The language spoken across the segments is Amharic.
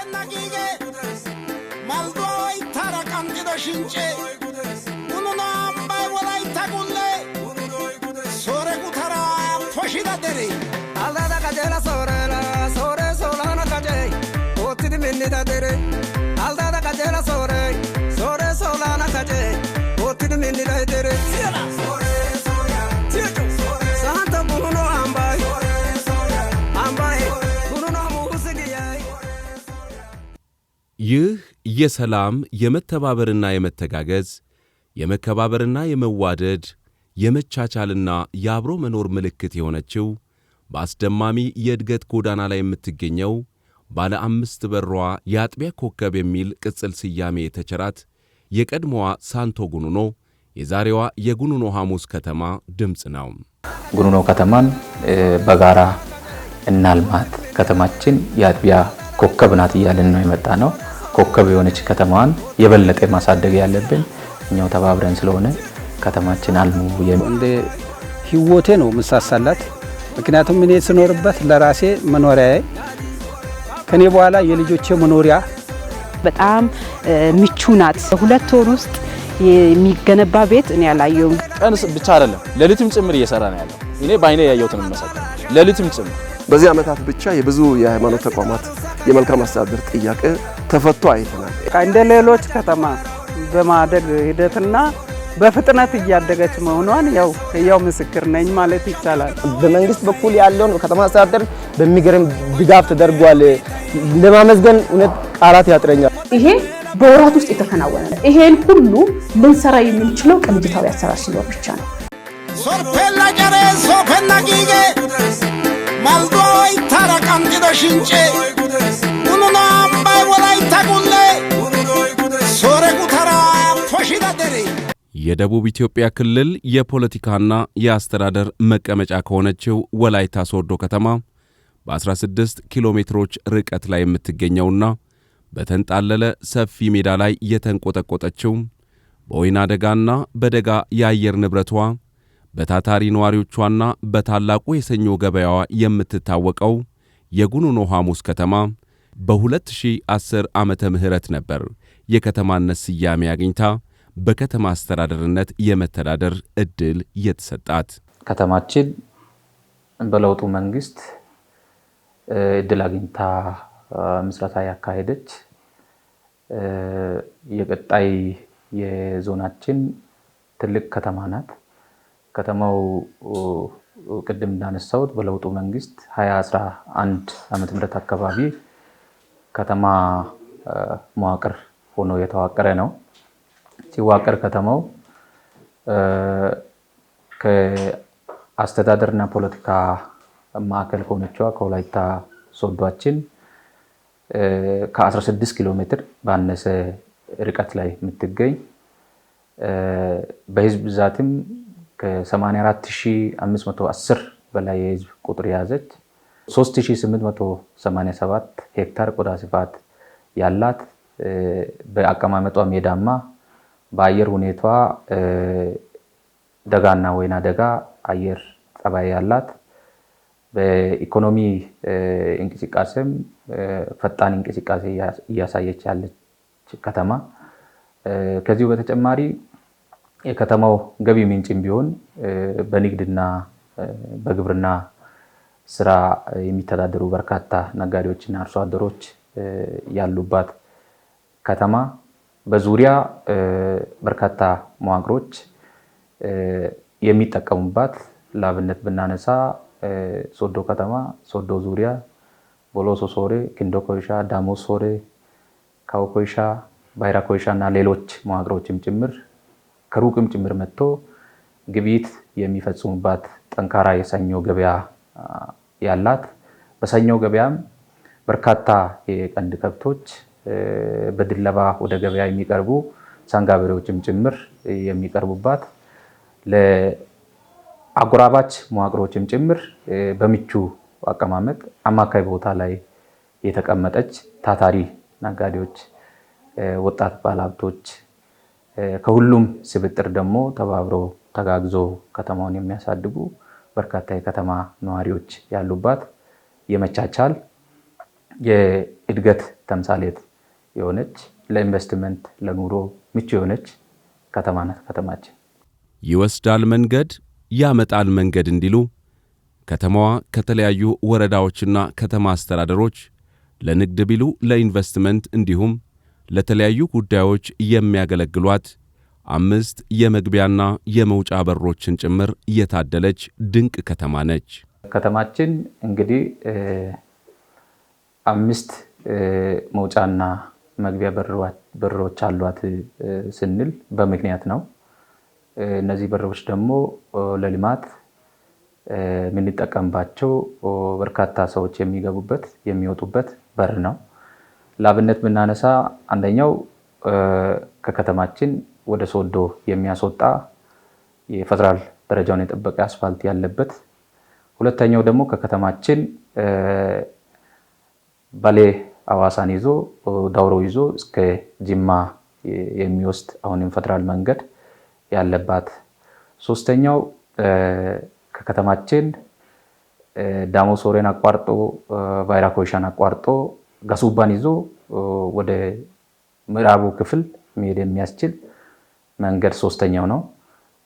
ሶፈናጊጌ ማልዶይ ታራቃንዲዶ ሽንጬ ኡኑናምባይ ወላይታ ጉሌ ሶሬ ጉተራ ፎሺዳ ደሬ አልዳዳ ቀጀላ ሶሬላ ሶሬ ሶላና ቀጀ ኦትድ ሚኒዳ ደሬ አልዳዳ ቀጀላ ሶሬ ሶሬ ሶላና ቀጀ ኦትድ ሚኒዳ ደሬ ሶሬ ሶሪያ ቲጆ ሳንታ ቡኖ አምባይ አምባይ ቡኖ ሙሁስጊያይ ይህ የሰላም የመተባበርና የመተጋገዝ የመከባበርና የመዋደድ የመቻቻልና የአብሮ መኖር ምልክት የሆነችው በአስደማሚ የእድገት ጎዳና ላይ የምትገኘው ባለ 5 በሯ የአጥቢያ ኮከብ የሚል ቅጽል ስያሜ የተቸራት የቀድሞዋ ሳንቶ ጉኑኖ የዛሬዋ የጉኑኖ ሐሙስ ከተማ ድምጽ ነው። ጉኑኖ ከተማን በጋራ እናልማት፣ ከተማችን የአጥቢያ ኮከብ ናት እያልን ነው የመጣ ነው። ኮከብ የሆነች ከተማዋን የበለጠ ማሳደግ ያለብን እኛው ተባብረን ስለሆነ ከተማችን አልሙ እንደ ህይወቴ ነው መሳሳላት። ምክንያቱም እኔ ስኖርበት ለራሴ መኖሪያዬ ከኔ በኋላ የልጆቼ መኖሪያ በጣም ምቹ ናት። 2 ወር ውስጥ የሚገነባ ቤት እኔ ያላየው ቀን ብቻ አይደለም ለሊትም ጭምር እየሰራ ነው ያለው። እኔ ባይኔ ያየሁትን መሰከረ ለሊትም ጭምር በዚህ አመታት ብቻ የብዙ የሃይማኖት ተቋማት የመልካም አስተዳደር ጥያቄ ተፈቶ አይተናል። እንደ ሌሎች ከተማ በማደግ ሂደትና በፍጥነት እያደገች መሆኗን ያው ምስክር ነኝ ማለት ይቻላል። በመንግስት በኩል ያለውን ከተማ አስተዳደር በሚገርም ድጋፍ ተደርጓል። ለማመስገን እውነት ቃላት ያጥረኛል። ይሄ በወራት ውስጥ የተከናወነ ነው። ይሄን ሁሉ ልንሰራ የምንችለው ቅንጅታዊ አሰራር ሲኖር ብቻ ነው። ሶርፔላ ጀሬ ሶፈናጊጌ ማልዶይ ታራቃንዲዶ ሽንጬ ኡኑናምባይ ወላይታ ጉሌ ሶሬ ጉተራ ፎሺዳ ደሬ የደቡብ ኢትዮጵያ ክልል የፖለቲካና የአስተዳደር መቀመጫ ከሆነችው ወላይታ ሶዶ ከተማ በ16 ኪሎ ሜትሮች ርቀት ላይ የምትገኘውና በተንጣለለ ሰፊ ሜዳ ላይ የተንቆጠቆጠችው በወይና ደጋና በደጋ የአየር ንብረቷ በታታሪ ነዋሪዎቿና በታላቁ የሰኞ ገበያዋ የምትታወቀው የጉኑኖ ሐሙስ ከተማ በ2010 ዓመተ ምህረት ነበር የከተማነት ስያሜ አግኝታ በከተማ አስተዳደርነት የመተዳደር ዕድል የተሰጣት። ከተማችን በለውጡ መንግስት ዕድል አግኝታ ምስረታ ያካሄደች የቀጣይ የዞናችን ትልቅ ከተማ ናት። ከተማው ቅድም እንዳነሳሁት በለውጡ መንግስት 2011 ዓመተ ምህረት አካባቢ ከተማ መዋቅር ሆኖ የተዋቀረ ነው። ሲዋቀር ከተማው ከአስተዳደርና ፖለቲካ ማዕከል ከሆነችዋ ከወላይታ ሶዶአችን ከ16 ኪሎ ሜትር ባነሰ ርቀት ላይ የምትገኝ በህዝብ ብዛትም ከ84510 በላይ የህዝብ ቁጥር የያዘች 3887 ሄክታር ቆዳ ስፋት ያላት በአቀማመጧ ሜዳማ በአየር ሁኔታዋ ደጋና ወይና ደጋ አየር ጸባይ ያላት በኢኮኖሚ እንቅስቃሴም ፈጣን እንቅስቃሴ እያሳየች ያለች ከተማ። ከዚሁ በተጨማሪ የከተማው ገቢ ምንጭም ቢሆን በንግድና በግብርና ስራ የሚተዳደሩ በርካታ ነጋዴዎችና አርሶ አደሮች ያሉባት ከተማ በዙሪያ በርካታ መዋቅሮች የሚጠቀሙባት ለአብነት ብናነሳ ሶዶ ከተማ፣ ሶዶ ዙሪያ፣ ቦሎሶ ሶሬ፣ ኪንዶ ኮይሻ፣ ዳሞ ሶሬ፣ ካው ኮይሻ፣ ባይራ ኮይሻ እና ሌሎች መዋቅሮችም ጭምር ከሩቅም ጭምር መጥቶ ግብይት የሚፈጽሙባት ጠንካራ የሰኞ ገበያ ያላት፣ በሰኞ ገበያም በርካታ የቀንድ ከብቶች በድለባ ወደ ገበያ የሚቀርቡ ሳንጋበሬዎችም ጭምር የሚቀርቡባት ለአጎራባች መዋቅሮችም ጭምር በምቹ አቀማመጥ አማካይ ቦታ ላይ የተቀመጠች ታታሪ ነጋዴዎች፣ ወጣት ባለሀብቶች ከሁሉም ስብጥር ደግሞ ተባብሮ ተጋግዞ ከተማውን የሚያሳድጉ በርካታ የከተማ ነዋሪዎች ያሉባት የመቻቻል የእድገት ተምሳሌት የሆነች ለኢንቨስትመንት ለኑሮ ምቹ የሆነች ከተማ ናት ከተማችን። ይወስዳል መንገድ ያመጣል መንገድ እንዲሉ ከተማዋ ከተለያዩ ወረዳዎችና ከተማ አስተዳደሮች ለንግድ ቢሉ ለኢንቨስትመንት እንዲሁም ለተለያዩ ጉዳዮች የሚያገለግሏት 5 የመግቢያና የመውጫ በሮችን ጭምር የታደለች ድንቅ ከተማ ነች። ከተማችን እንግዲህ 5 መውጫና መግቢያ በሮች አሏት ስንል በምክንያት ነው። እነዚህ በሮች ደግሞ ለልማት የምንጠቀምባቸው በርካታ ሰዎች የሚገቡበት የሚወጡበት በር ነው። ለአብነት ብናነሳ አንደኛው ከከተማችን ወደ ሶዶ የሚያስወጣ የፌደራል ደረጃውን የጠበቀ አስፋልት ያለበት፣ ሁለተኛው ደግሞ ከከተማችን ባሌ አዋሳን ይዞ ዳውሮ ይዞ እስከ ጅማ የሚወስድ አሁንም ፌደራል መንገድ ያለባት፣ ሶስተኛው ከከተማችን ዳሞ ሶሬን አቋርጦ ቫይራ ኮይሻን አቋርጦ ጋሱባን ይዞ ወደ ምዕራቡ ክፍል መሄድ የሚያስችል መንገድ ሶስተኛው ነው።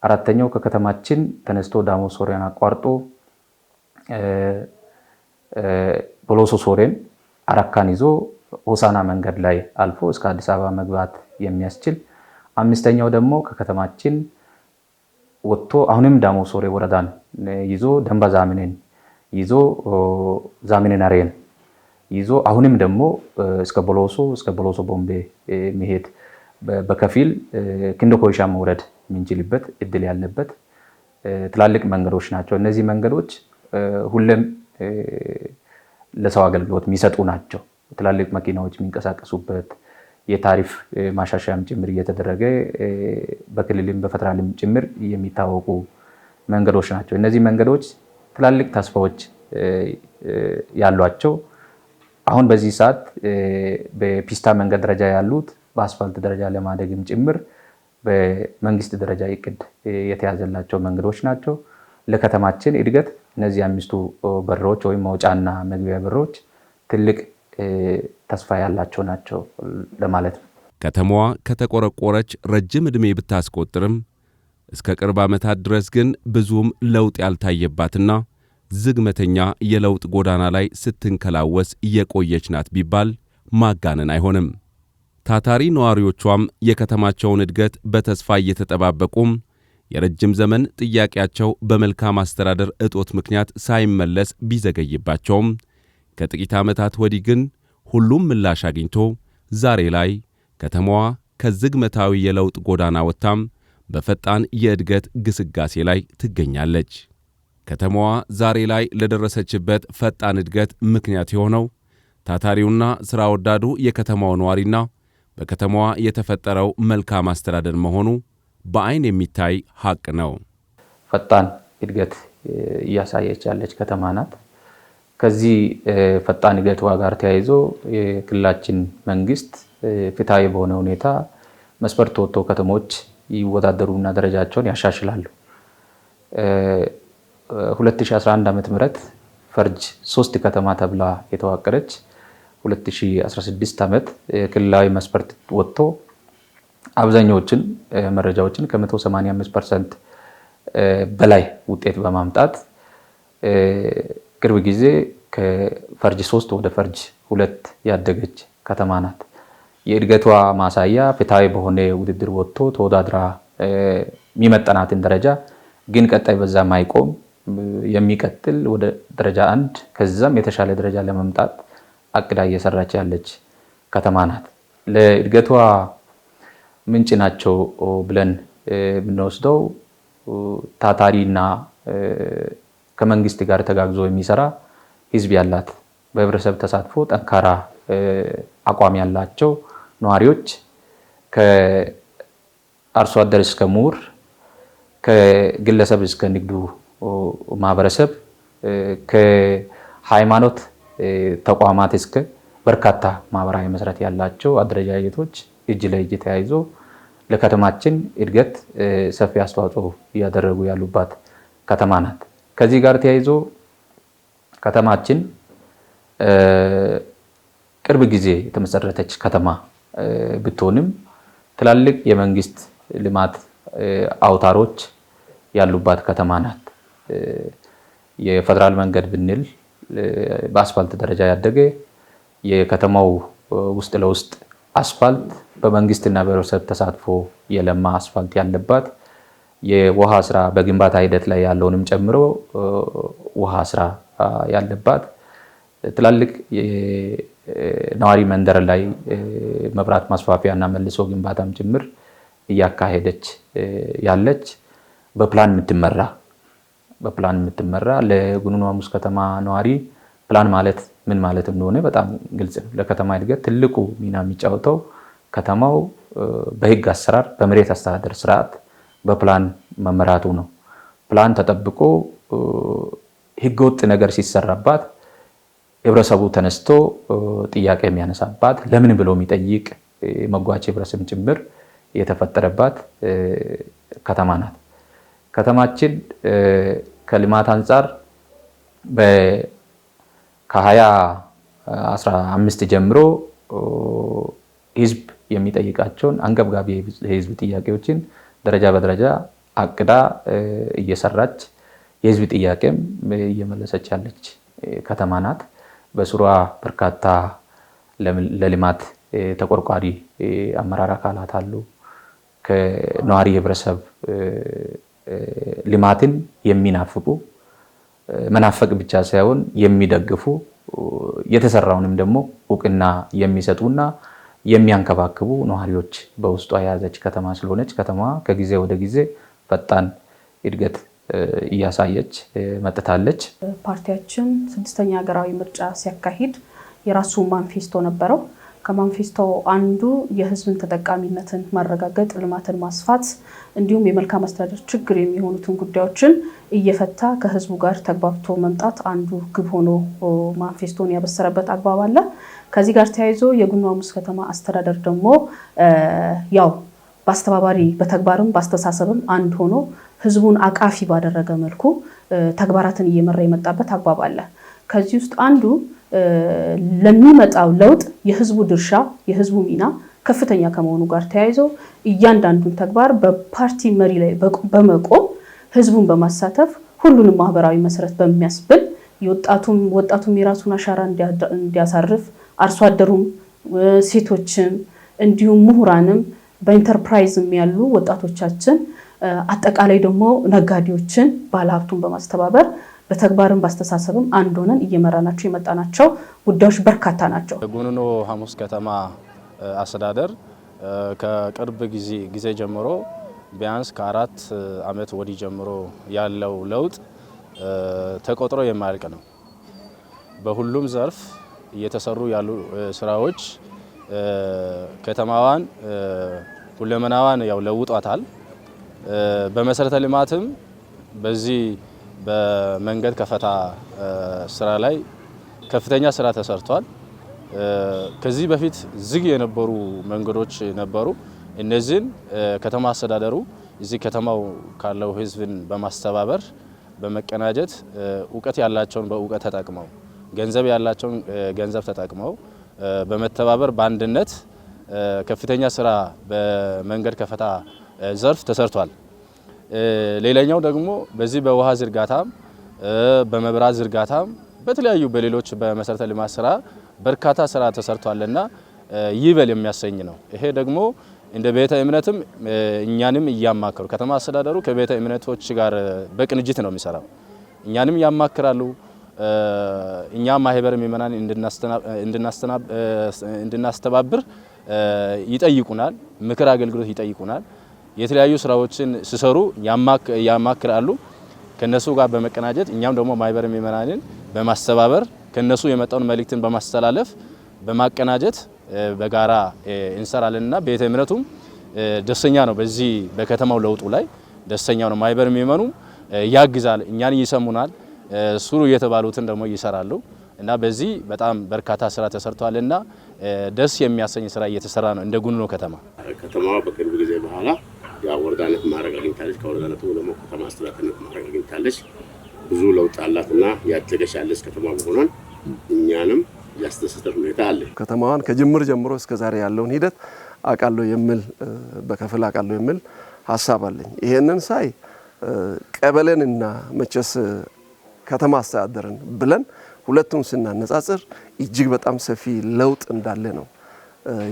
አራተኛው ከከተማችን ተነስቶ ዳሞ ሶሬን አቋርጦ ቦሎሶ ሶሬን አራካን ይዞ ሆሳና መንገድ ላይ አልፎ እስከ አዲስ አበባ መግባት የሚያስችል፣ አምስተኛው ደግሞ ከከተማችን ወጥቶ አሁንም ዳሞ ሶሬ ወረዳን ይዞ ደንባ ዛምኔን ይዞ ዛምኔን አሬን ይዞ አሁንም ደግሞ እስከ ቦሎሶ ቦምቤ መሄድ በከፊል ክንዶ ኮይሻ መውረድ የምንችልበት እድል ያለበት ትላልቅ መንገዶች ናቸው። እነዚህ መንገዶች ሁሌም ለሰው አገልግሎት የሚሰጡ ናቸው። ትላልቅ መኪናዎች የሚንቀሳቀሱበት የታሪፍ ማሻሻያም ጭምር እየተደረገ በክልልም በፌደራልም ጭምር የሚታወቁ መንገዶች ናቸው። እነዚህ መንገዶች ትላልቅ ተስፋዎች ያሏቸው፣ አሁን በዚህ ሰዓት በፒስታ መንገድ ደረጃ ያሉት በአስፋልት ደረጃ ለማደግም ጭምር በመንግስት ደረጃ እቅድ የተያዘላቸው መንገዶች ናቸው። ለከተማችን እድገት እነዚህ 5ቱ በሮች ወይም መውጫና መግቢያ በሮች ትልቅ ተስፋ ያላቸው ናቸው ለማለት ነው። ከተማዋ ከተቆረቆረች ረጅም ዕድሜ ብታስቆጥርም እስከ ቅርብ ዓመታት ድረስ ግን ብዙም ለውጥ ያልታየባትና ዝግመተኛ የለውጥ ጎዳና ላይ ስትንከላወስ የቆየች ናት ቢባል ማጋነን አይሆንም። ታታሪ ነዋሪዎቿም የከተማቸውን እድገት በተስፋ እየተጠባበቁም የረጅም ዘመን ጥያቄያቸው በመልካም አስተዳደር እጦት ምክንያት ሳይመለስ ቢዘገይባቸውም ከጥቂት ዓመታት ወዲህ ግን ሁሉም ምላሽ አግኝቶ ዛሬ ላይ ከተማዋ ከዝግመታዊ የለውጥ ጎዳና ወጥታም በፈጣን የእድገት ግስጋሴ ላይ ትገኛለች። ከተማዋ ዛሬ ላይ ለደረሰችበት ፈጣን እድገት ምክንያት የሆነው ታታሪውና ሥራ ወዳዱ የከተማው ነዋሪና በከተማዋ የተፈጠረው መልካም አስተዳደር መሆኑ በአይን የሚታይ ሐቅ ነው። ፈጣን እድገት እያሳየች ያለች ከተማ ናት። ከዚህ ፈጣን እድገቷ ጋር ተያይዞ የክልላችን መንግስት ፍትሃዊ በሆነ ሁኔታ መስፈርት ወጥቶ ከተሞች ይወዳደሩና ደረጃቸውን ያሻሽላሉ። 2011 ዓ.ም ፈርጅ 3 ከተማ ተብላ የተዋቀረች 2016 ዓመት ክልላዊ መስፈርት ወጥቶ አብዛኛዎችን መረጃዎችን ከ185% በላይ ውጤት በማምጣት ቅርብ ጊዜ ከፈርጅ 3 ወደ ፈርጅ 2 ያደገች ከተማ ናት። የእድገቷ ማሳያ ፍትሃዊ በሆነ ውድድር ወጥቶ ተወዳድራ የሚመጠናትን ደረጃ ግን ቀጣይ በዛ ማይቆም የሚቀጥል ወደ ደረጃ 1 ከዛም የተሻለ ደረጃ ለመምጣት አቅዳ እየሰራች ያለች ከተማ ናት። ለእድገቷ ምንጭ ናቸው ብለን የምንወስደው ታታሪና ከመንግስት ጋር ተጋግዞ የሚሰራ ህዝብ ያላት፣ በህብረተሰብ ተሳትፎ ጠንካራ አቋም ያላቸው ነዋሪዎች ከአርሶ አደር እስከ ምሁር፣ ከግለሰብ እስከ ንግዱ ማህበረሰብ፣ ከሃይማኖት ተቋማት እስከ በርካታ ማህበራዊ መሰረት ያላቸው አደረጃጀቶች እጅ ለእጅ ተያይዞ ለከተማችን እድገት ሰፊ አስተዋጽኦ እያደረጉ ያሉባት ከተማ ናት። ከዚህ ጋር ተያይዞ ከተማችን ቅርብ ጊዜ የተመሰረተች ከተማ ብትሆንም ትላልቅ የመንግስት ልማት አውታሮች ያሉባት ከተማ ናት። የፌደራል መንገድ ብንል በአስፋልት ደረጃ ያደገ የከተማው ውስጥ ለውስጥ አስፋልት በመንግስትና በህብረተሰብ ተሳትፎ የለማ አስፋልት ያለባት የውሃ ስራ በግንባታ ሂደት ላይ ያለውንም ጨምሮ ውሃ ስራ ያለባት ትላልቅ ነዋሪ መንደር ላይ መብራት ማስፋፊያና መልሶ ግንባታም ጭምር እያካሄደች ያለች በፕላን የምትመራ ለጉኑኖ ሐሙስ ከተማ ነዋሪ ፕላን ማለት ምን ማለት እንደሆነ በጣም ግልጽ ነው። ለከተማ እድገት ትልቁ ሚና የሚጫወተው ከተማው በህግ አሰራር በመሬት አስተዳደር ስርዓት በፕላን መመራቱ ነው። ፕላን ተጠብቆ ህገወጥ ነገር ሲሰራባት ህብረተሰቡ ተነስቶ ጥያቄ የሚያነሳባት ለምን ብሎ የሚጠይቅ መጓች ህብረተሰብ ጭምር የተፈጠረባት ከተማ ናት። ከተማችን ከልማት አንፃር ከ2015 ጀምሮ ህዝብ የሚጠይቃቸውን አንገብጋቢ የህዝብ ጥያቄዎችን ደረጃ በደረጃ አቅዳ እየሰራች የህዝብ ጥያቄም እየመለሰች ያለች ከተማ ናት። በስሯ በርካታ ለልማት ተቆርቋሪ አመራር አካላት አሉ። ከነዋሪ ህብረተሰብ ልማትን የሚናፍቁ መናፈቅ ብቻ ሳይሆን የሚደግፉ የተሰራውንም ደግሞ እውቅና የሚሰጡና የሚያንከባክቡ ነዋሪዎች በውስጧ የያዘች ከተማ ስለሆነች ከተማዋ ከጊዜ ወደ ጊዜ ፈጣን እድገት እያሳየች መጥታለች። ፓርቲያችን 6ኛ ሀገራዊ ምርጫ ሲያካሂድ የራሱ ማንፌስቶ ነበረው። ከማንፌስቶ አንዱ የህዝብን ተጠቃሚነትን ማረጋገጥ፣ ልማትን ማስፋት እንዲሁም የመልካም አስተዳደር ችግር የሚሆኑትን ጉዳዮችን እየፈታ ከህዝቡ ጋር ተግባብቶ መምጣት አንዱ ግብ ሆኖ ማንፌስቶን ያበሰረበት አግባብ አለ። ከዚህ ጋር ተያይዞ የጉኑኖ ሐሙስ ከተማ አስተዳደር ደግሞ ያው በአስተባባሪ በተግባርም በአስተሳሰብም አንድ ሆኖ ህዝቡን አቃፊ ባደረገ መልኩ ተግባራትን እየመራ የመጣበት አግባብ አለ። ከዚህ ውስጥ አንዱ ለሚመጣው ለውጥ የህዝቡ ድርሻ የህዝቡ ሚና ከፍተኛ ከመሆኑ ጋር ተያይዞ እያንዳንዱን ተግባር በፓርቲ መሪ ላይ በመቆም ህዝቡን በማሳተፍ ሁሉንም ማህበራዊ መሰረት በሚያስብል ወጣቱም የራሱን አሻራ እንዲያሳርፍ አርሶ አደሩም ሴቶችም እንዲሁም ምሁራንም በኢንተርፕራይዝም ያሉ ወጣቶቻችን አጠቃላይ ደግሞ ነጋዴዎችን ባለሀብቱን በማስተባበር በተግባርም ባስተሳሰብም አንድ ሆነን እየመራናቸው የመጣናቸው ጉዳዮች በርካታ ናቸው። ጉኑኖ ሐሙስ ከተማ አስተዳደር ከቅርብ ጊዜ ጀምሮ ቢያንስ ከ4 ዓመት ወዲህ ጀምሮ ያለው ለውጥ ተቆጥሮ የማያልቅ ነው። በሁሉም ዘርፍ እየተሰሩ ያሉ ስራዎች ከተማዋን ሁለመናዋን ያው ለውጧታል። በመሰረተ ልማትም በዚህ በመንገድ ከፈታ ስራ ላይ ከፍተኛ ስራ ተሰርቷል። ከዚህ በፊት ዝግ የነበሩ መንገዶች ነበሩ። እነዚህን ከተማ አስተዳደሩ እዚህ ከተማው ካለው ህዝብን በማስተባበር በመቀናጀት እውቀት ያላቸውን በእውቀት ተጠቅመው ገንዘብ ያላቸውን ገንዘብ ተጠቅመው በመተባበር በአንድነት ከፍተኛ ስራ በመንገድ ከፈታ ዘርፍ ተሰርቷል። ሌላኛው ደግሞ በዚህ በውሃ ዝርጋታም በመብራት ዝርጋታም በተለያዩ በሌሎች በመሰረተ ልማት ስራ በርካታ ስራ ተሰርቷልና ይበል የሚያሰኝ ነው። ይሄ ደግሞ እንደ ቤተ እምነትም እኛንም እያማከሩ ከተማ አስተዳደሩ ከቤተ እምነቶች ጋር በቅንጅት ነው የሚሰራው። እኛንም ያማክራሉ። እኛ ማህበር ምእመናን እንድናስተባብር ይጠይቁናል። ምክር አገልግሎት ይጠይቁናል። የተለያዩ ስራዎችን ሲሰሩ ያማክራሉ። ከነሱ ጋር በመቀናጀት እኛም ደግሞ ማህበር ምእመናንን በማስተባበር ከነሱ የመጣውን መልእክትን በማስተላለፍ በማቀናጀት በጋራ እንሰራለንና ቤተ እምነቱም ደስተኛ ነው። በዚህ በከተማው ለውጡ ላይ ደስተኛ ነው። ማህበር ምእመኑ ያግዛል፣ እኛን ይሰሙናል፣ ሱሩ የተባሉትን ደግሞ ይሰራሉ እና በዚህ በጣም በርካታ ስራ ተሰርቷልና ደስ የሚያሰኝ ስራ እየተሰራ ነው። እንደ ጉኑኖ ከተማዋ በቅርብ ጊዜ በኋላ ያው ወረዳነት ማዕረግ አግኝታለች። ከወረዳነቱ ደግሞ ከተማ አስተዳደርነት ማዕረግ አግኝታለች። ብዙ ለውጥ አላትና ያደገች ያለች ከተማ መሆኗን እኛንም ያስደሰተ ሁኔታ አለ። ከተማዋን ከጅምር ጀምሮ እስከዛሬ ያለውን ሂደት አቃለው የሚል በከፍል አቃለው የሚል ሐሳብ አለኝ። ይሄንን ሳይ ቀበሌንና መቸስ ከተማ አስተዳደርን ብለን ሁለቱን ስናነጻጽር እጅግ በጣም ሰፊ ለውጥ እንዳለ ነው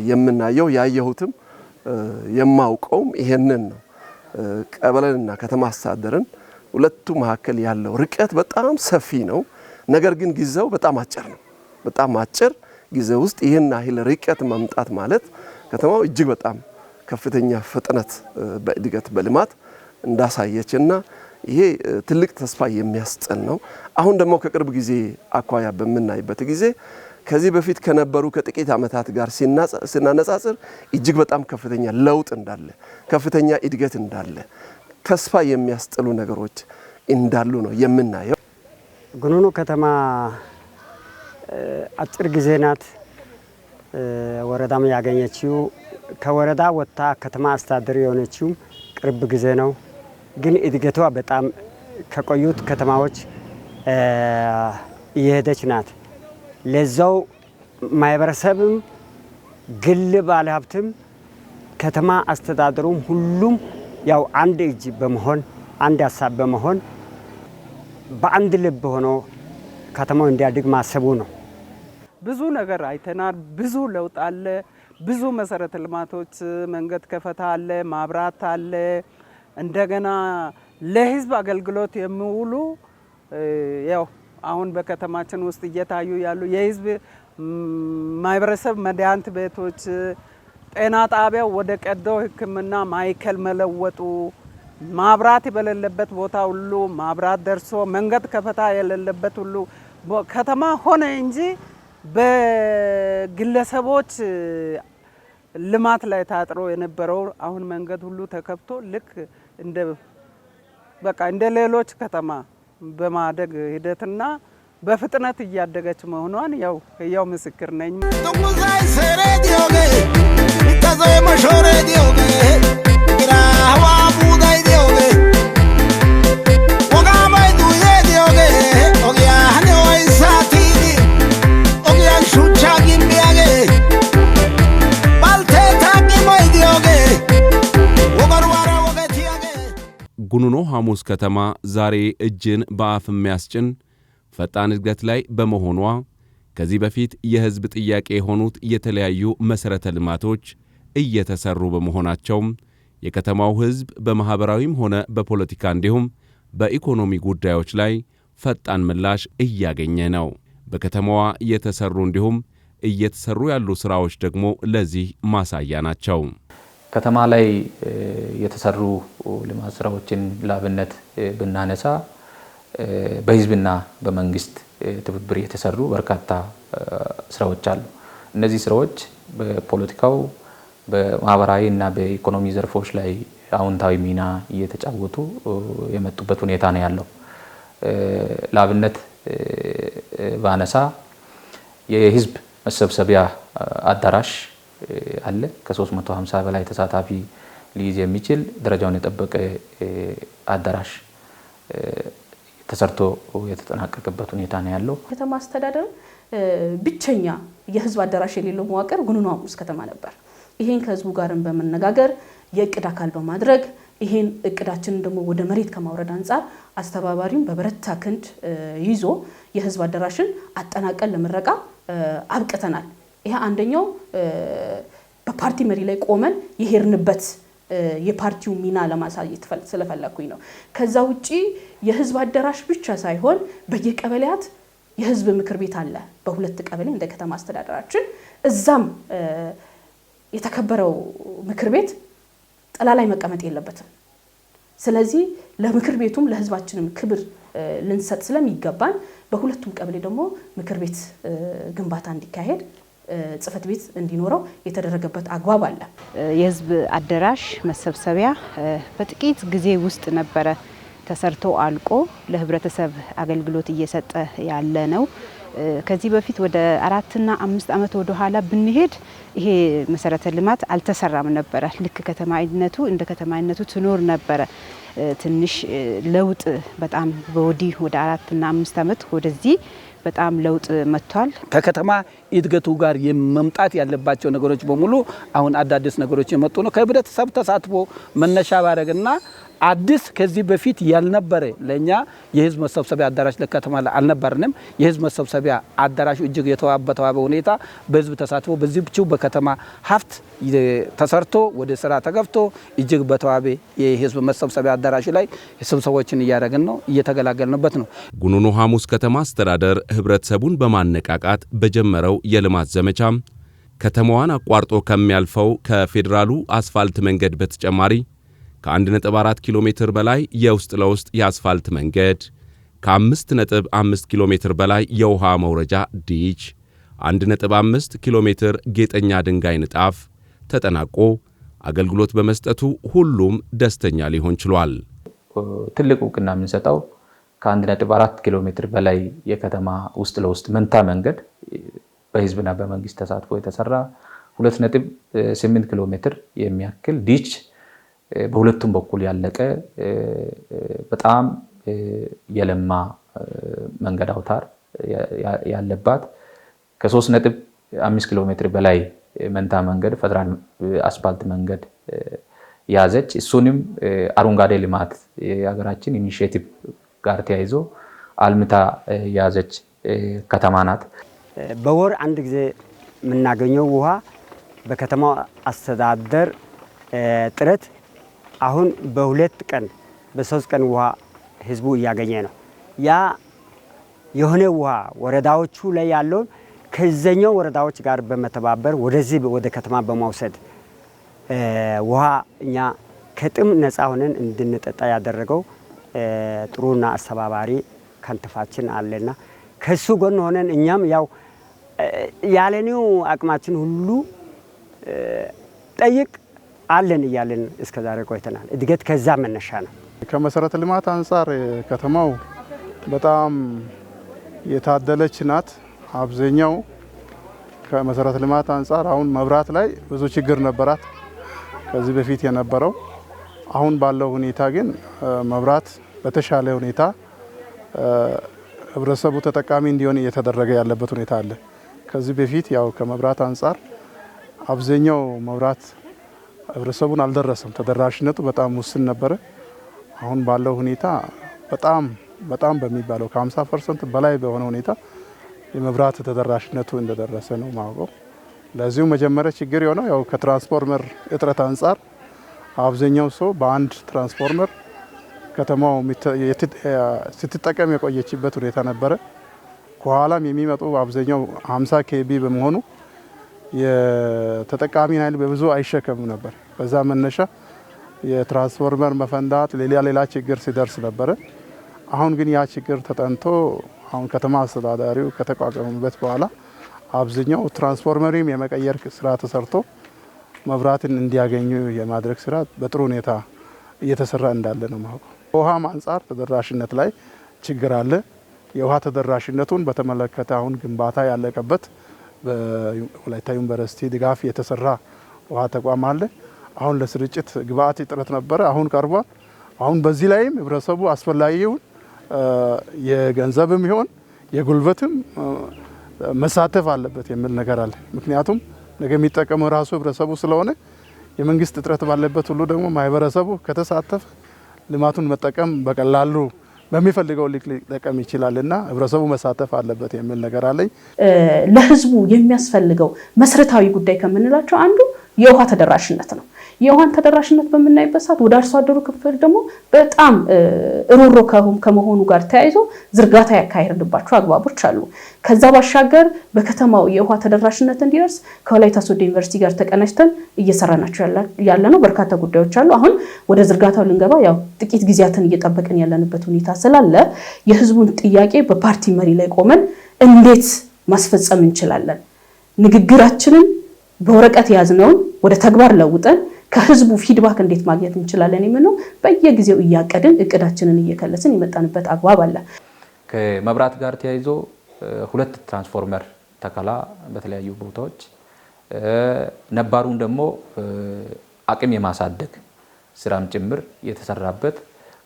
የምናየው። ያየሁትም የማውቀውም ይሄንን ነው። ቀበሌንና ከተማ አስተዳደርን ሁለቱ መካከል ያለው ርቀት በጣም ሰፊ ነው። ነገር ግን ጊዜው በጣም አጭር ነው። በጣም አጭር ጊዜ ውስጥ ይሄን ያህል ርቀት ማምጣት ማለት ከተማው እጅግ በጣም ከፍተኛ ፍጥነት በእድገት በልማት እንዳሳየችና ይሄ ትልቅ ተስፋ የሚያስጥል ነው። አሁን ደግሞ ከቅርብ ጊዜ አኳያ በምናይበት ጊዜ ከዚህ በፊት ከነበሩ ከጥቂት ዓመታት ጋር ሲናነጻጽር እጅግ በጣም ከፍተኛ ለውጥ እንዳለ፣ ከፍተኛ እድገት እንዳለ፣ ተስፋ የሚያስጥሉ ነገሮች እንዳሉ ነው የምናየው። ጉኑኑ ከተማ አጭር ጊዜ ናት ወረዳም ያገኘችው። ከወረዳ ወጥታ ከተማ አስተዳደር የሆነችው ቅርብ ጊዜ ነው። ግን እድገቷ በጣም ከቆዩት ከተማዎች እየሄደች ናት። ለዛው ማህበረሰብም ግል ባለሀብትም ከተማ አስተዳደሩም ሁሉም ያው አንድ እጅ በመሆን አንድ ሀሳብ በመሆን በአንድ ልብ ሆኖ ከተማው እንዲያድግ ማሰቡ ነው። ብዙ ነገር አይተናል። ብዙ ለውጥ አለ። ብዙ መሰረተ ልማቶች መንገድ ከፈታ አለ፣ ማብራት አለ። እንደገና ለህዝብ አገልግሎት የሚውሉ ያው አሁን በከተማችን ውስጥ እየታዩ ያሉ የህዝብ ማህበረሰብ መድኃኒት ቤቶች፣ ጤና ጣቢያው ወደ ቀዶ ሕክምና ማዕከል መለወጡ፣ ማብራት በሌለበት ቦታ ሁሉ ማብራት ደርሶ መንገድ ከፈታ የሌለበት ሁሉ ከተማ ሆነ እንጂ በግለሰቦች ልማት ላይ ታጥሮ የነበረው አሁን መንገድ ሁሉ ተከፍቶ ልክ እንደ ሌሎች ከተማ በማደግ ሂደትና በፍጥነት እያደገች መሆኗን ያው ምስክር ነኝ። ጉኑኖ ሐሙስ ከተማ ዛሬ እጅን በአፍ የሚያስጭን ፈጣን እድገት ላይ በመሆኗ ከዚህ በፊት የሕዝብ ጥያቄ የሆኑት የተለያዩ መሠረተ ልማቶች እየተሰሩ በመሆናቸው የከተማው ሕዝብ በማኅበራዊም ሆነ በፖለቲካ እንዲሁም በኢኮኖሚ ጉዳዮች ላይ ፈጣን ምላሽ እያገኘ ነው። በከተማዋ እየተሰሩ እንዲሁም እየተሰሩ ያሉ ሥራዎች ደግሞ ለዚህ ማሳያ ናቸው። ከተማ ላይ የተሰሩ ልማት ስራዎችን ለአብነት ብናነሳ በህዝብና በመንግስት ትብብር የተሰሩ በርካታ ስራዎች አሉ። እነዚህ ስራዎች በፖለቲካው በማህበራዊ እና በኢኮኖሚ ዘርፎች ላይ አዎንታዊ ሚና እየተጫወቱ የመጡበት ሁኔታ ነው ያለው። ለአብነት ባነሳ የህዝብ መሰብሰቢያ አዳራሽ አለ። ከ350 በላይ ተሳታፊ ሊይዝ የሚችል ደረጃውን የጠበቀ አዳራሽ ተሰርቶ የተጠናቀቀበት ሁኔታ ነው ያለው። ከተማ አስተዳደር ብቸኛ የህዝብ አዳራሽ የሌለው መዋቅር ጉኑኖ ሐሙስ ከተማ ነበር። ይሄን ከህዝቡ ጋርም በመነጋገር የእቅድ አካል በማድረግ ይሄን እቅዳችንን ደግሞ ወደ መሬት ከማውረድ አንጻር አስተባባሪውን በበረታ ክንድ ይዞ የህዝብ አዳራሽን አጠናቀን ለምረቃ አብቅተናል። ይሄ አንደኛው በፓርቲ መሪ ላይ ቆመን የሄርንበት የፓርቲው ሚና ለማሳየት ስለፈለኩኝ ነው። ከዛ ውጪ የህዝብ አዳራሽ ብቻ ሳይሆን በየቀበሌያት የህዝብ ምክር ቤት አለ። በሁለት ቀበሌ እንደ ከተማ አስተዳደራችን እዛም የተከበረው ምክር ቤት ጥላ ላይ መቀመጥ የለበትም። ስለዚህ ለምክር ቤቱም ለህዝባችንም ክብር ልንሰጥ ስለሚገባን በሁለቱም ቀበሌ ደግሞ ምክር ቤት ግንባታ እንዲካሄድ ጽፈት ቤት እንዲኖረው የተደረገበት አግባብ አለ። የህዝብ አዳራሽ መሰብሰቢያ በጥቂት ጊዜ ውስጥ ነበረ ተሰርቶ አልቆ ለህብረተሰብ አገልግሎት እየሰጠ ያለ ነው። ከዚህ በፊት ወደ 4 እና 5 ዓመት ወደ ኋላ ብንሄድ ይሄ መሰረተ ልማት አልተሰራም ነበረ። ልክ ከተማይነቱ እንደ ከተማይነቱ ትኖር ነበረ። ትንሽ ለውጥ በጣም በወዲህ ወደ 4 እና 5 ዓመት ወደዚህ በጣም ለውጥ መጥቷል። ከከተማ እድገቱ ጋር መምጣት ያለባቸው ነገሮች በሙሉ አሁን አዳዲስ ነገሮች የመጡ ነው። ከህብረተሰብ ተሳትፎ መነሻ ባረግና አዲስ ከዚህ በፊት ያልነበረ ለኛ የህዝብ መሰብሰቢያ አዳራሽ ለከተማ አልነበርንም። የህዝብ መሰብሰቢያ አዳራሹ እጅግ የተዋበ ሁኔታ በህዝብ ተሳትፎ በዚህው በከተማ ሀብት ተሰርቶ ወደ ስራ ተገብቶ እጅግ በተዋበ የህዝብ መሰብሰቢያ አዳራሹ ላይ ስብሰባዎችን እያደረግን ነው፣ እየተገላገልንበት ነው። ጉኑኑ ሐሙስ ከተማ አስተዳደር ህብረተሰቡን በማነቃቃት በጀመረው የልማት ዘመቻም ከተማዋን አቋርጦ ከሚያልፈው ከፌዴራሉ አስፋልት መንገድ በተጨማሪ ከ1.4 ኪሎ ሜትር በላይ የውስጥ ለውስጥ የአስፋልት መንገድ፣ ከ5.5 ኪሎ ሜትር በላይ የውሃ መውረጃ ዲች፣ 1.5 ኪሎ ሜትር ጌጠኛ ድንጋይ ንጣፍ ተጠናቆ አገልግሎት በመስጠቱ ሁሉም ደስተኛ ሊሆን ችሏል። ትልቅ እውቅና የምንሰጠው ከ1.4 ኪሎ ሜትር በላይ የከተማ ውስጥ ለውስጥ መንታ መንገድ በህዝብና በመንግስት ተሳትፎ የተሰራ 2.8 ኪሎ ሜትር የሚያክል ዲች በሁለቱም በኩል ያለቀ በጣም የለማ መንገድ አውታር ያለባት ከ3.5 ኪሎ ሜትር በላይ መንታ መንገድ ፌደራል አስፋልት መንገድ ያዘች። እሱንም አረንጓዴ ልማት የሀገራችን ኢኒሺዬቲቭ ጋር ተያይዞ አልምታ ያዘች ከተማ ናት። በወር አንድ ጊዜ የምናገኘው ውሃ በከተማው አስተዳደር ጥረት አሁን በ2 ቀን በ3 ቀን ውሃ ህዝቡ እያገኘ ነው። ያ የሆነ ውሃ ወረዳዎቹ ላይ ያለውን ከዘኛው ወረዳዎች ጋር በመተባበር ወደዚህ ወደ ከተማ በማውሰድ ውሃ እኛ ከጥም ነፃ ሆነን እንድንጠጣ ያደረገው ጥሩና አስተባባሪ ከንቲባችን አለና ከሱ ጎን ሆነን እኛም ያው ያለኒው አቅማችን ሁሉ ጠይቅ አለን እያለን እስከዛሬ ቆይተናል። እድገት ከዛ መነሻ ነው። ከመሰረተ ልማት አንፃር ከተማው በጣም የታደለች ናት። አብዛኛው ከመሰረተ ልማት አንፃር አሁን መብራት ላይ ብዙ ችግር ነበራት ከዚህ በፊት የነበረው። አሁን ባለው ሁኔታ ግን መብራት በተሻለ ሁኔታ ህብረተሰቡ ተጠቃሚ እንዲሆን እየተደረገ ያለበት ሁኔታ አለ። ከዚህ በፊት ያው ከመብራት አንፃር አብዛኛው መብራት ህብረተሰቡን አልደረሰም፣ ተደራሽነቱ በጣም ውስን ነበረ። አሁን ባለው ሁኔታ በጣም በሚባለው ከ50% በላይ በሆነ ሁኔታ የመብራት ተደራሽነቱ እንደደረሰ ነው ማውቀው። ለዚሁ መጀመሪያ ችግር የሆነው ያው ከትራንስፎርመር እጥረት አንፃር አብዛኛው ሰው በአንድ ትራንስፎርመር ከተማው ስትጠቀም የቆየችበት ሁኔታ ነበረ። ከኋላም የሚመጡ አብዛኛው 50 ኬቢ በመሆኑ የተጠቃሚን ኃይል በብዙ አይሸከም ነበር። በዛ መነሻ የትራንስፎርመር መፈንዳት ሌላ ችግር ሲደርስ ነበረ። አሁን ግን ያ ችግር ተጠንቶ አሁን ከተማ አስተዳዳሪው ከተቋቋመበት በኋላ አብዛኛው ትራንስፎርመሪም የመቀየር ስራ ተሰርቶ መብራትን እንዲያገኙ የማድረግ ስራ በጥሩ ሁኔታ እየተሰራ እንዳለ ነው ማውቀው። ውሃም አንፃር ተደራሽነት ላይ ችግር አለ። የውሃ ተደራሽነቱን በተመለከተ አሁን ግንባታ ያለቀበት በወላይታ ዩኒቨርሲቲ ድጋፍ የተሰራ ውሃ ተቋም አለ። አሁን ለስርጭት ግብአት እጥረት ነበረ፣ አሁን ቀርቧል። አሁን በዚህ ላይም ህብረተሰቡ አስፈላጊውን የገንዘብም ይሆን የጉልበትም መሳተፍ አለበት የሚል ነገር አለ። ምክንያቱም ነገ የሚጠቀመው ራሱ ህብረተሰቡ ስለሆነ የመንግስት እጥረት ባለበት ሁሉ ደግሞ ማህበረሰቡ ከተሳተፈ ልማቱን መጠቀም በቀላሉ በሚፈልገው ሊጠቀም ይችላልና ህብረተሰቡ መሳተፍ አለበት የሚል ነገር አለኝ። ለህዝቡ የሚያስፈልገው መሰረታዊ ጉዳይ ከምንላቸው አንዱ የውሃ ተደራሽነት ነው። የውሃን ተደራሽነት በምናይበት ሰዓት ወደ አርሶ አደሩ ክፍል ደግሞ በጣም ሩሮ ከመሆኑ ጋር ተያይዞ ዝርጋታ ያካሄድባቸው አግባቦች አሉ። ከዛ ባሻገር በከተማው የውሃ ተደራሽነት እንዲደርስ ከወላይታ ሶዶ ዩኒቨርሲቲ ጋር ተቀናጅተን እየሰራናቸው ያለ ነው በርካታ ጉዳዮች አሉ። አሁን ወደ ዝርጋታው ልንገባ ያው ጥቂት ጊዜያትን እየጠበቅን ያለንበት ሁኔታ ስላለ የህዝቡን ጥያቄ በፓርቲ መሪ ላይ ቆመን እንዴት ማስፈጸም እንችላለን፣ ንግግራችንን በወረቀት ያዝነውን ወደ ተግባር ለውጠን ከህዝቡ ፊድባክ እንዴት ማግኘት እንችላለን የሚለው በየጊዜው እያቀድን እቅዳችንን እየከለስን የመጣንበት አግባብ አለ። ከመብራት ጋር ተያይዞ 2 ትራንስፎርመር ተከላ በተለያዩ ቦታዎች፣ ነባሩን ደግሞ አቅም የማሳደግ ስራም ጭምር የተሰራበት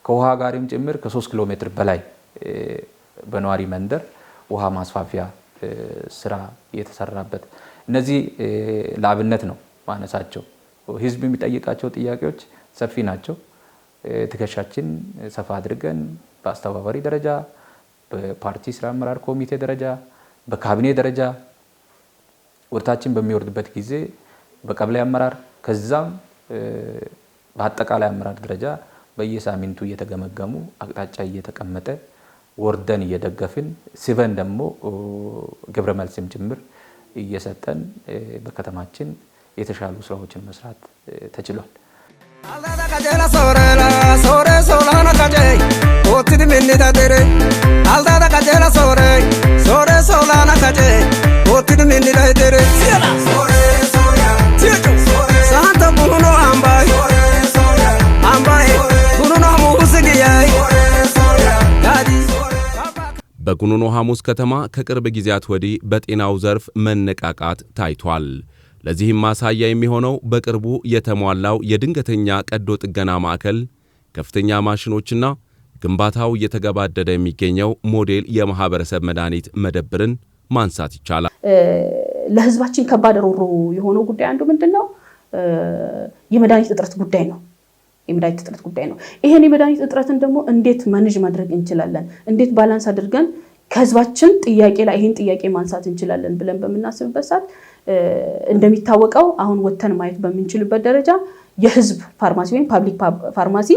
ከውሃ ጋርም ጭምር ከ3 ኪሎ ሜትር በላይ በነዋሪ መንደር ውሃ ማስፋፊያ ስራ የተሰራበት እነዚህ ለአብነት ነው ማነሳቸው። ህዝብ የሚጠይቃቸው ጥያቄዎች ሰፊ ናቸው። ትከሻችን ሰፋ አድርገን በአስተባባሪ ደረጃ፣ በፓርቲ ስራ አመራር ኮሚቴ ደረጃ፣ በካቢኔ ደረጃ ወርታችን በሚወርድበት ጊዜ በቀበሌ አመራር ከዛም በአጠቃላይ አመራር ደረጃ በየሳምንቱ እየተገመገሙ አቅጣጫ እየተቀመጠ ወርደን እየደገፍን ሲበን ደግሞ ግብረ መልስም ጭምር እየሰጠን በከተማችን የተሻሉ ስራዎችን መስራት ተችሏል። በጉኑኖ ሐሙስ ከተማ ከቅርብ ጊዜያት ወዲህ በጤናው ዘርፍ መነቃቃት ታይቷል። ለዚህም ማሳያ የሚሆነው በቅርቡ የተሟላው የድንገተኛ ቀዶ ጥገና ማዕከል ከፍተኛ ማሽኖችና ግንባታው እየተገባደደ የሚገኘው ሞዴል የማህበረሰብ መድኃኒት መደብርን ማንሳት ይቻላል። ለህዝባችን ከባድ ሮሮ የሆነው ጉዳይ አንዱ ምንድነው? የመድኃኒት እጥረት ጉዳይ ነው። የመድኃኒት እጥረት ጉዳይ ነው። ይሄን የመድኃኒት እጥረትን ደግሞ እንዴት ማኔጅ ማድረግ እንችላለን? እንዴት ባላንስ አድርገን ከህዝባችን ጥያቄ ላይ ይሄን ጥያቄ ማንሳት እንችላለን ብለን በምናስብበት ሰዓት እንደሚታወቀው አሁን ወተን ማየት በምንችልበት ደረጃ የህዝብ ፋርማሲ ወይም ፓብሊክ ፋርማሲ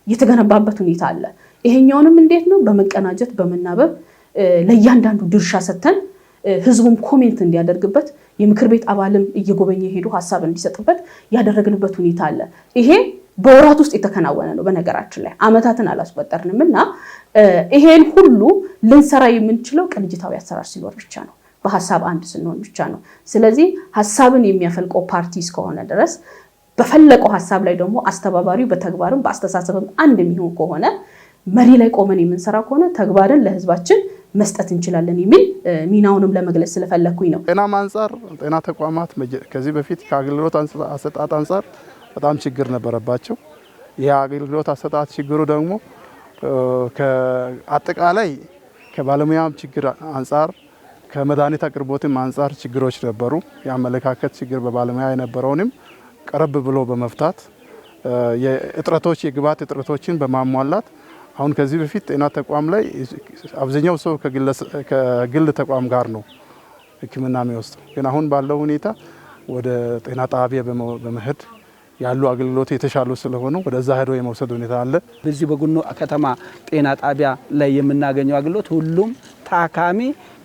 የተገነባበት ሁኔታ አለ። ይሄኛውንም እንዴት ነው በመቀናጀት በመናበብ ለእያንዳንዱ ድርሻ ሰጥተን ህዝቡም ኮሜንት እንዲያደርግበት የምክር ቤት አባልም እየጎበኘ ሄዱ ሀሳብ እንዲሰጥበት ያደረግንበት ሁኔታ አለ። ይሄ በወራት ውስጥ የተከናወነ ነው። በነገራችን ላይ አመታትን አላስቆጠርንም እና ይሄን ሁሉ ልንሰራ የምንችለው ቅንጅታዊ አሰራር ሲኖር ብቻ ነው። በሐሳብ አንድ ስንሆን ብቻ ነው። ስለዚህ ሐሳብን የሚያፈልቀው ፓርቲ እስከሆነ ድረስ በፈለቀው ሐሳብ ላይ ደግሞ አስተባባሪው በተግባርም በአስተሳሰብም አንድ የሚሆን ከሆነ መሪ ላይ ቆመን የምንሰራ ከሆነ ተግባርን ለህዝባችን መስጠት እንችላለን የሚል ሚናውንም ለመግለጽ ስለፈለኩኝ ነው። ጤናም አንፃር ጤና ተቋማት ከዚህ በፊት ከአገልግሎት አሰጣጥ አንፃር በጣም ችግር ነበረባቸው። የአገልግሎት አሰጣጥ ችግሩ ደግሞ ከአጠቃላይ ከባለሙያም ችግር አንፃር ከመድኃኒት አቅርቦትም አንፃር ችግሮች ነበሩ። የአመለካከት ችግር በባለሙያ የነበረውንም ቀረብ ብሎ በመፍታት የእጥረቶች የግብዓት እጥረቶችን በማሟላት አሁን ከዚህ በፊት ጤና ተቋም ላይ አብዛኛው ሰው ከግል ተቋም ጋር ነው ሕክምና የሚወስደው። ግን አሁን ባለው ሁኔታ ወደ ጤና ጣቢያ በመሄድ ያሉ አገልግሎት የተሻሉ ስለሆኑ ወደዛ ሄዶ የመውሰድ ሁኔታ አለ። በዚህ በጉኑኖ ከተማ ጤና ጣቢያ ላይ የምናገኘው አገልግሎት ሁሉም ታካሚ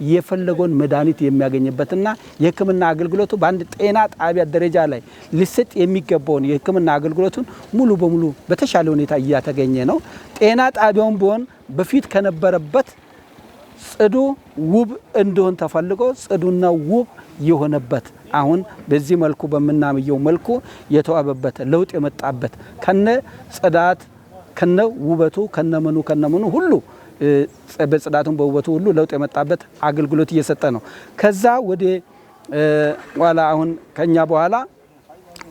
የፈለገውን መድኃኒት የሚያገኝበትና የህክምና አገልግሎቱ በአንድ ጤና ጣቢያ ደረጃ ላይ ሊሰጥ የሚገባውን የህክምና አገልግሎቱን ሙሉ በሙሉ በተሻለ ሁኔታ እያተገኘ ነው። ጤና ጣቢያውን ቢሆን በፊት ከነበረበት ጽዱ ውብ እንደሆን ተፈልጎ ጽዱና ውብ የሆነበት አሁን በዚህ መልኩ በመናምየው መልኩ የተዋበበት ለውጥ የመጣበት ከነ ጽዳት ከነ ውበቱ ከነመኑ ሁሉ በጽዳቱን በውበቱ ሁሉ ለውጥ የመጣበት አገልግሎት እየሰጠ ነው። ከዛ ወደ ኋላ አሁን ከኛ በኋላ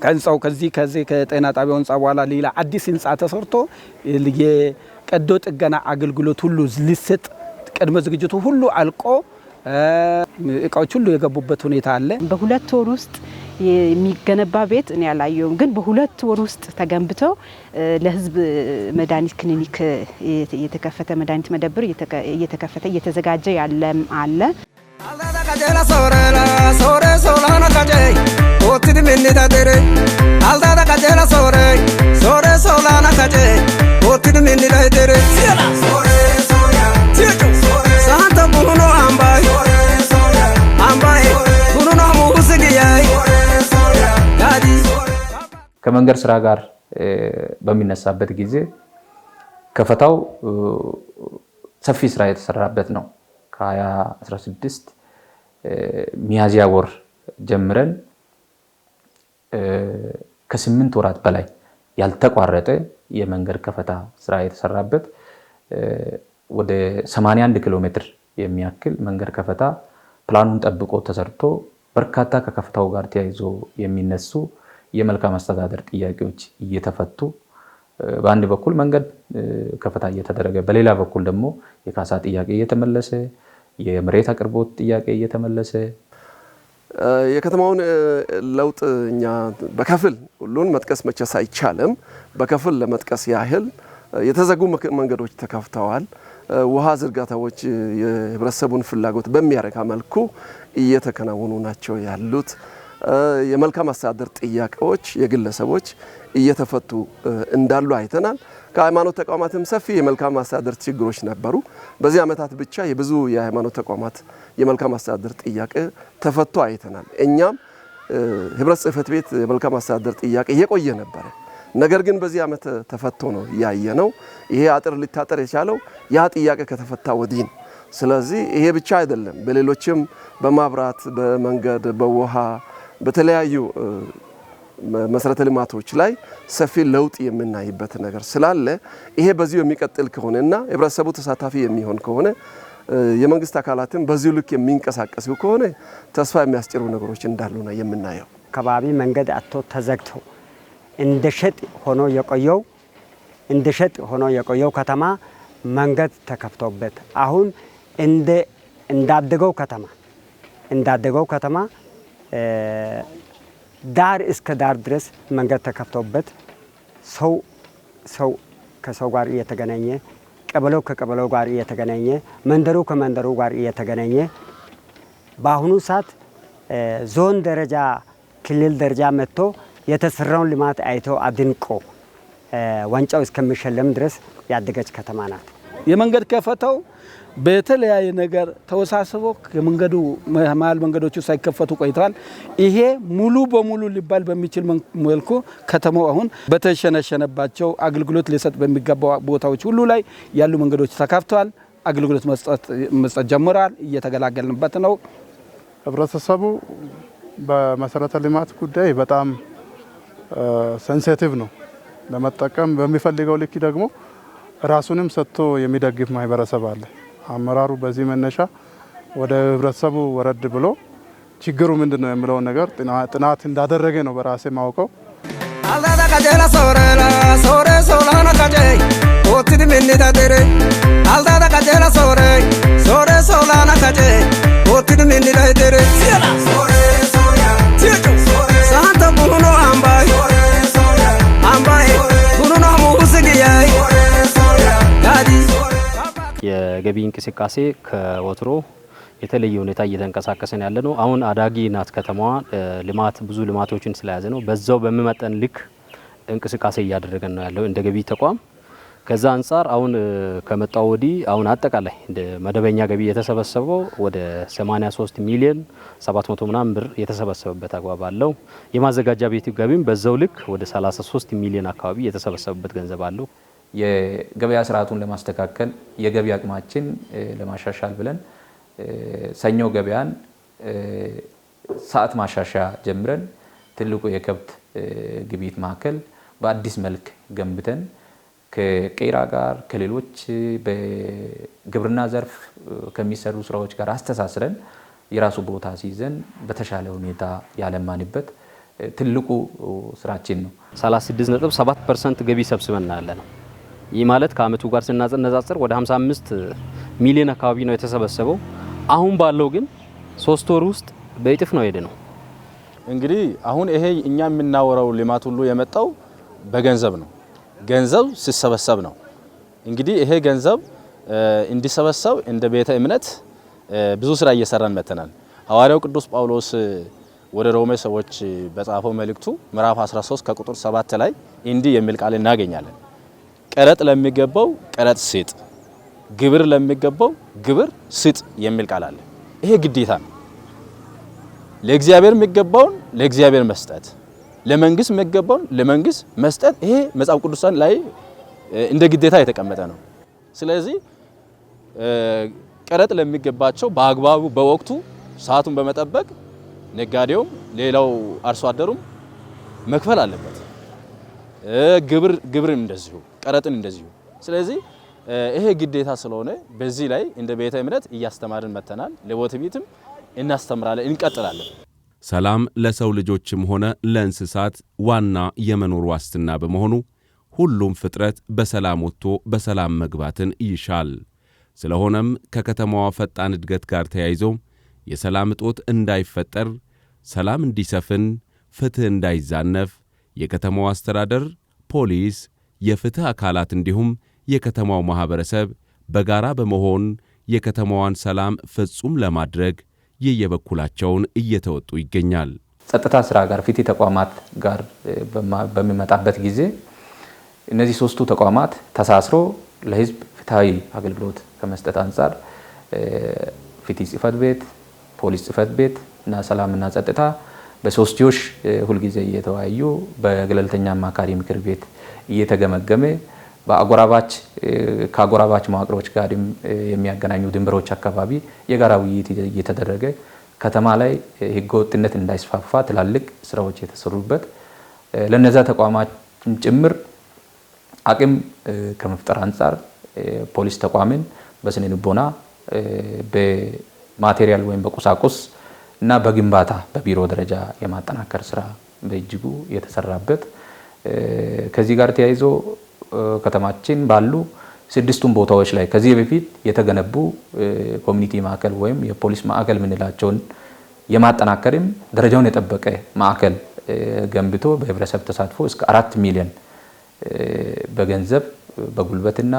ከህንጻው ከዚህ ከጤና ጣቢያው ህንጻ በኋላ ሌላ አዲስ ህንጻ ተሰርቶ የቀዶ ጥገና አገልግሎት ሁሉ ሊሰጥ ቅድመ ዝግጅቱ ሁሉ አልቆ እቃዎች ሁሉ የገቡበት ሁኔታ አለ። በሁለት ወር ውስጥ የሚገነባ ቤት እኔ ያላየውም፣ ግን በሁለት ወር ውስጥ ተገንብተው ለህዝብ መድኃኒት ክሊኒክ የተከፈተ መድኃኒት መደብር እየተከፈተ እየተዘጋጀ ያለም አለ። ከመንገድ ስራ ጋር በሚነሳበት ጊዜ ከፈታው ሰፊ ስራ የተሰራበት ነው። ከ2016 ሚያዝያ ወር ጀምረን ከ8 ወራት በላይ ያልተቋረጠ የመንገድ ከፈታ ስራ የተሰራበት ወደ 81 ኪሎ ሜትር የሚያክል መንገድ ከፈታ ፕላኑን ጠብቆ ተሰርቶ በርካታ ከከፈታው ጋር ተያይዞ የሚነሱ የመልካም አስተዳደር ጥያቄዎች እየተፈቱ በአንድ በኩል መንገድ ከፈታ እየተደረገ በሌላ በኩል ደግሞ የካሳ ጥያቄ እየተመለሰ የመሬት አቅርቦት ጥያቄ እየተመለሰ የከተማውን ለውጥ እኛ በከፍል ሁሉን መጥቀስ መቸስ አይቻልም። በከፍል ለመጥቀስ ያህል የተዘጉ መንገዶች ተከፍተዋል። ውሃ ዝርጋታዎች የህብረተሰቡን ፍላጎት በሚያረካ መልኩ እየተከናወኑ ናቸው ያሉት። የመልካም አስተዳደር ጥያቄዎች የግለሰቦች እየተፈቱ እንዳሉ አይተናል። ከሃይማኖት ተቋማትም ሰፊ የመልካም አስተዳደር ችግሮች ነበሩ። በዚህ ዓመታት ብቻ የብዙ የሃይማኖት ተቋማት የመልካም አስተዳደር ጥያቄ ተፈቶ አይተናል። እኛም ህብረት ጽሕፈት ቤት የመልካም አስተዳደር ጥያቄ የቆየ ነበረ። ነገር ግን በዚህ ዓመት ተፈቶ ነው ያየነው። ይሄ አጥር ሊታጠር የቻለው ያ ጥያቄ ከተፈታ ወዲህ ነው። ስለዚህ ይሄ ብቻ አይደለም። በሌሎችም በማብራት፣ በመንገድ፣ በውሃ፣ በተለያዩ መሰረተ ልማቶች ላይ ሰፊ ለውጥ የምናይበት ነገር ስላለ ይሄ በዚሁ የሚቀጥል ከሆነና ህብረተሰቡ ተሳታፊ የሚሆን ከሆነ የመንግስት አካላትም በዚሁ ልክ የሚንቀሳቀሱ ከሆነ ተስፋ የሚያስጭሩ ነገሮች እንዳሉ ነው የምናየው። ከባቢ መንገድ አጥቶ ተዘግቶ እንደሸጥ ሆኖ የቆየው ከተማ መንገድ ተከፍቶበት አሁን እንዳደገው ከተማ ዳር እስከ ዳር ድረስ መንገድ ተከፍቶበት ሰው ከሰው ጋር እየተገናኘ ቀበሌው ከቀበሌው ጋር እየተገናኘ መንደሩ ከመንደሩ ጋር እየተገናኘ በአሁኑ ሰዓት ዞን ደረጃ ክልል ደረጃ መጥቶ የተሰራውን ልማት አይቶ አድንቆ ዋንጫው እስከሚሸለም ድረስ ያደገች ከተማ ናት። የመንገድ ከፈተው በተለያየ ነገር ተወሳስቦ የመንገዱ መሀል መንገዶቹ ሳይከፈቱ ቆይተዋል። ይሄ ሙሉ በሙሉ ሊባል በሚችል መልኩ ከተማው አሁን በተሸነሸነባቸው አገልግሎት ሊሰጥ በሚገባው ቦታዎች ሁሉ ላይ ያሉ መንገዶች ተከፍተዋል። አገልግሎት መስጠት ጀምረዋል። እየተገላገልንበት ነው። ህብረተሰቡ በመሰረተ ልማት ጉዳይ በጣም ሴንሲቲቭ ነው። ለመጠቀም በሚፈልገው ልክ ደግሞ ራሱንም ሰጥቶ የሚደግፍ ማህበረሰብ አለ። አመራሩ በዚህ መነሻ ወደ ህብረተሰቡ ወረድ ብሎ ችግሩ ምንድነው የሚለው ነገር ጥናት እንዳደረገ ነው በራሴ ማውቀው። አልዳዳ ካጀላ ሶሬላ ሶሬ ሶላና ካጀ ኦትዲ ሚኒዳ ደሬ አልዳዳ ካጀላ ሶሬ ሶሬ ሶላና ካጀ ኦትዲ ሚኒዳ ደሬ ሶሬ ሶሪያ ሶሬ ሳንታ ቡኖ አምባይ ሶሬ አምባይ ቡኖ ሙስጊያይ የገቢ እንቅስቃሴ ከወትሮ የተለየ ሁኔታ እየተንቀሳቀሰን ያለ ነው። አሁን አዳጊ ናት ከተማዋ። ልማት ብዙ ልማቶችን ስለያዘ ነው በዛው በሚመጠን ልክ እንቅስቃሴ እያደረገን ነው ያለው እንደ ገቢ ተቋም። ከዛ አንጻር አሁን ከመጣው ወዲህ አሁን አጠቃላይ እንደ መደበኛ ገቢ የተሰበሰበው ወደ 83 ሚሊዮን 700 ምናምን ብር የተሰበሰበበት አግባብ አለው። የማዘጋጃ ቤት ገቢም በዛው ልክ ወደ 33 ሚሊዮን አካባቢ የተሰበሰበበት ገንዘብ አለው። የገበያ ስርዓቱን ለማስተካከል የገቢ አቅማችን ለማሻሻል ብለን ሰኞ ገበያን ሰዓት ማሻሻያ ጀምረን ትልቁ የከብት ግብይት ማዕከል በአዲስ መልክ ገንብተን ከቄራ ጋር ከሌሎች በግብርና ዘርፍ ከሚሰሩ ስራዎች ጋር አስተሳስረን የራሱ ቦታ ሲይዘን በተሻለ ሁኔታ ያለማንበት ትልቁ ስራችን ነው። 36.7% ገቢ ሰብስበን ያለ ነው። ይህ ማለት ከአመቱ ጋር ስናነጻጽር ወደ 55 ሚሊዮን አካባቢ ነው የተሰበሰበው። አሁን ባለው ግን 3 ወር ውስጥ በእጥፍ ነው ሄደ ነው። እንግዲህ አሁን ይሄ እኛ የምናወራው ልማት ሁሉ የመጣው በገንዘብ ነው። ገንዘብ ሲሰበሰብ ነው። እንግዲህ ይሄ ገንዘብ እንዲሰበሰብ እንደ ቤተ እምነት ብዙ ስራ እየሰራን መተናል። ሐዋርያው ቅዱስ ጳውሎስ ወደ ሮሜ ሰዎች በጻፈው መልእክቱ ምዕራፍ 13 ከቁጥር 7 ላይ እንዲህ የሚል ቃል እናገኛለን። ቀረጥ ለሚገባው ቀረጥ ስጥ፣ ግብር ለሚገባው ግብር ስጥ የሚል ቃል አለ። ይሄ ግዴታ ነው። ለእግዚአብሔር የሚገባውን ለእግዚአብሔር መስጠት፣ ለመንግስት የሚገባውን ለመንግስት መስጠት፣ ይሄ መጽሐፍ ቅዱሳን ላይ እንደ ግዴታ የተቀመጠ ነው። ስለዚህ ቀረጥ ለሚገባቸው በአግባቡ በወቅቱ ሰዓቱን በመጠበቅ ነጋዴውም ሌላው አርሶ አደሩም መክፈል አለበት። ግብርም እንደዚሁ ቀረጥን እንደዚሁ። ስለዚህ ይሄ ግዴታ ስለሆነ በዚህ ላይ እንደ ቤተ እምነት እያስተማርን መተናል። ለወትቢትም እናስተምራለን፣ እንቀጥላለን። ሰላም ለሰው ልጆችም ሆነ ለእንስሳት ዋና የመኖር ዋስትና በመሆኑ ሁሉም ፍጥረት በሰላም ወጥቶ በሰላም መግባትን ይሻል። ስለሆነም ከከተማዋ ፈጣን እድገት ጋር ተያይዞ የሰላም እጦት እንዳይፈጠር፣ ሰላም እንዲሰፍን፣ ፍትህ እንዳይዛነፍ የከተማው አስተዳደር፣ ፖሊስ፣ የፍትህ አካላት እንዲሁም የከተማው ማህበረሰብ በጋራ በመሆን የከተማዋን ሰላም ፍጹም ለማድረግ የየበኩላቸውን እየተወጡ ይገኛል። ጸጥታ ስራ ጋር ፍትህ ተቋማት ጋር በሚመጣበት ጊዜ እነዚህ ሶስቱ ተቋማት ተሳስሮ ለህዝብ ፍትሃዊ አገልግሎት ከመስጠት አንፃር ፍትህ ጽሕፈት ቤት፣ ፖሊስ ጽሕፈት ቤት እና ሰላምና ጸጥታ በሶስትዮሽ ሁልጊዜ እየተወያዩ በገለልተኛ አማካሪ ምክር ቤት እየተገመገመ ከአጎራባች መዋቅሮች ጋር የሚያገናኙ ድንበሮች አካባቢ የጋራ ውይይት እየተደረገ ከተማ ላይ ህገወጥነት እንዳይስፋፋ ትላልቅ ስራዎች የተሰሩበት ለነዛ ተቋማት ጭምር አቅም ከመፍጠር አንፃር ፖሊስ ተቋምን በስነ ልቦና በማቴሪያል ወይም በቁሳቁስ እና በግንባታ በቢሮ ደረጃ የማጠናከር ስራ በእጅጉ የተሰራበት ከዚህ ጋር ተያይዞ ከተማችን ባሉ 6ቱም ቦታዎች ላይ ከዚህ በፊት የተገነቡ ኮሚኒቲ ማዕከል ወይም የፖሊስ ማዕከል ምንላቸውን የማጠናከርም ደረጃውን የጠበቀ ማዕከል ገንብቶ በህብረተሰብ ተሳትፎ እስከ 4 ሚሊዮን በገንዘብ በጉልበትና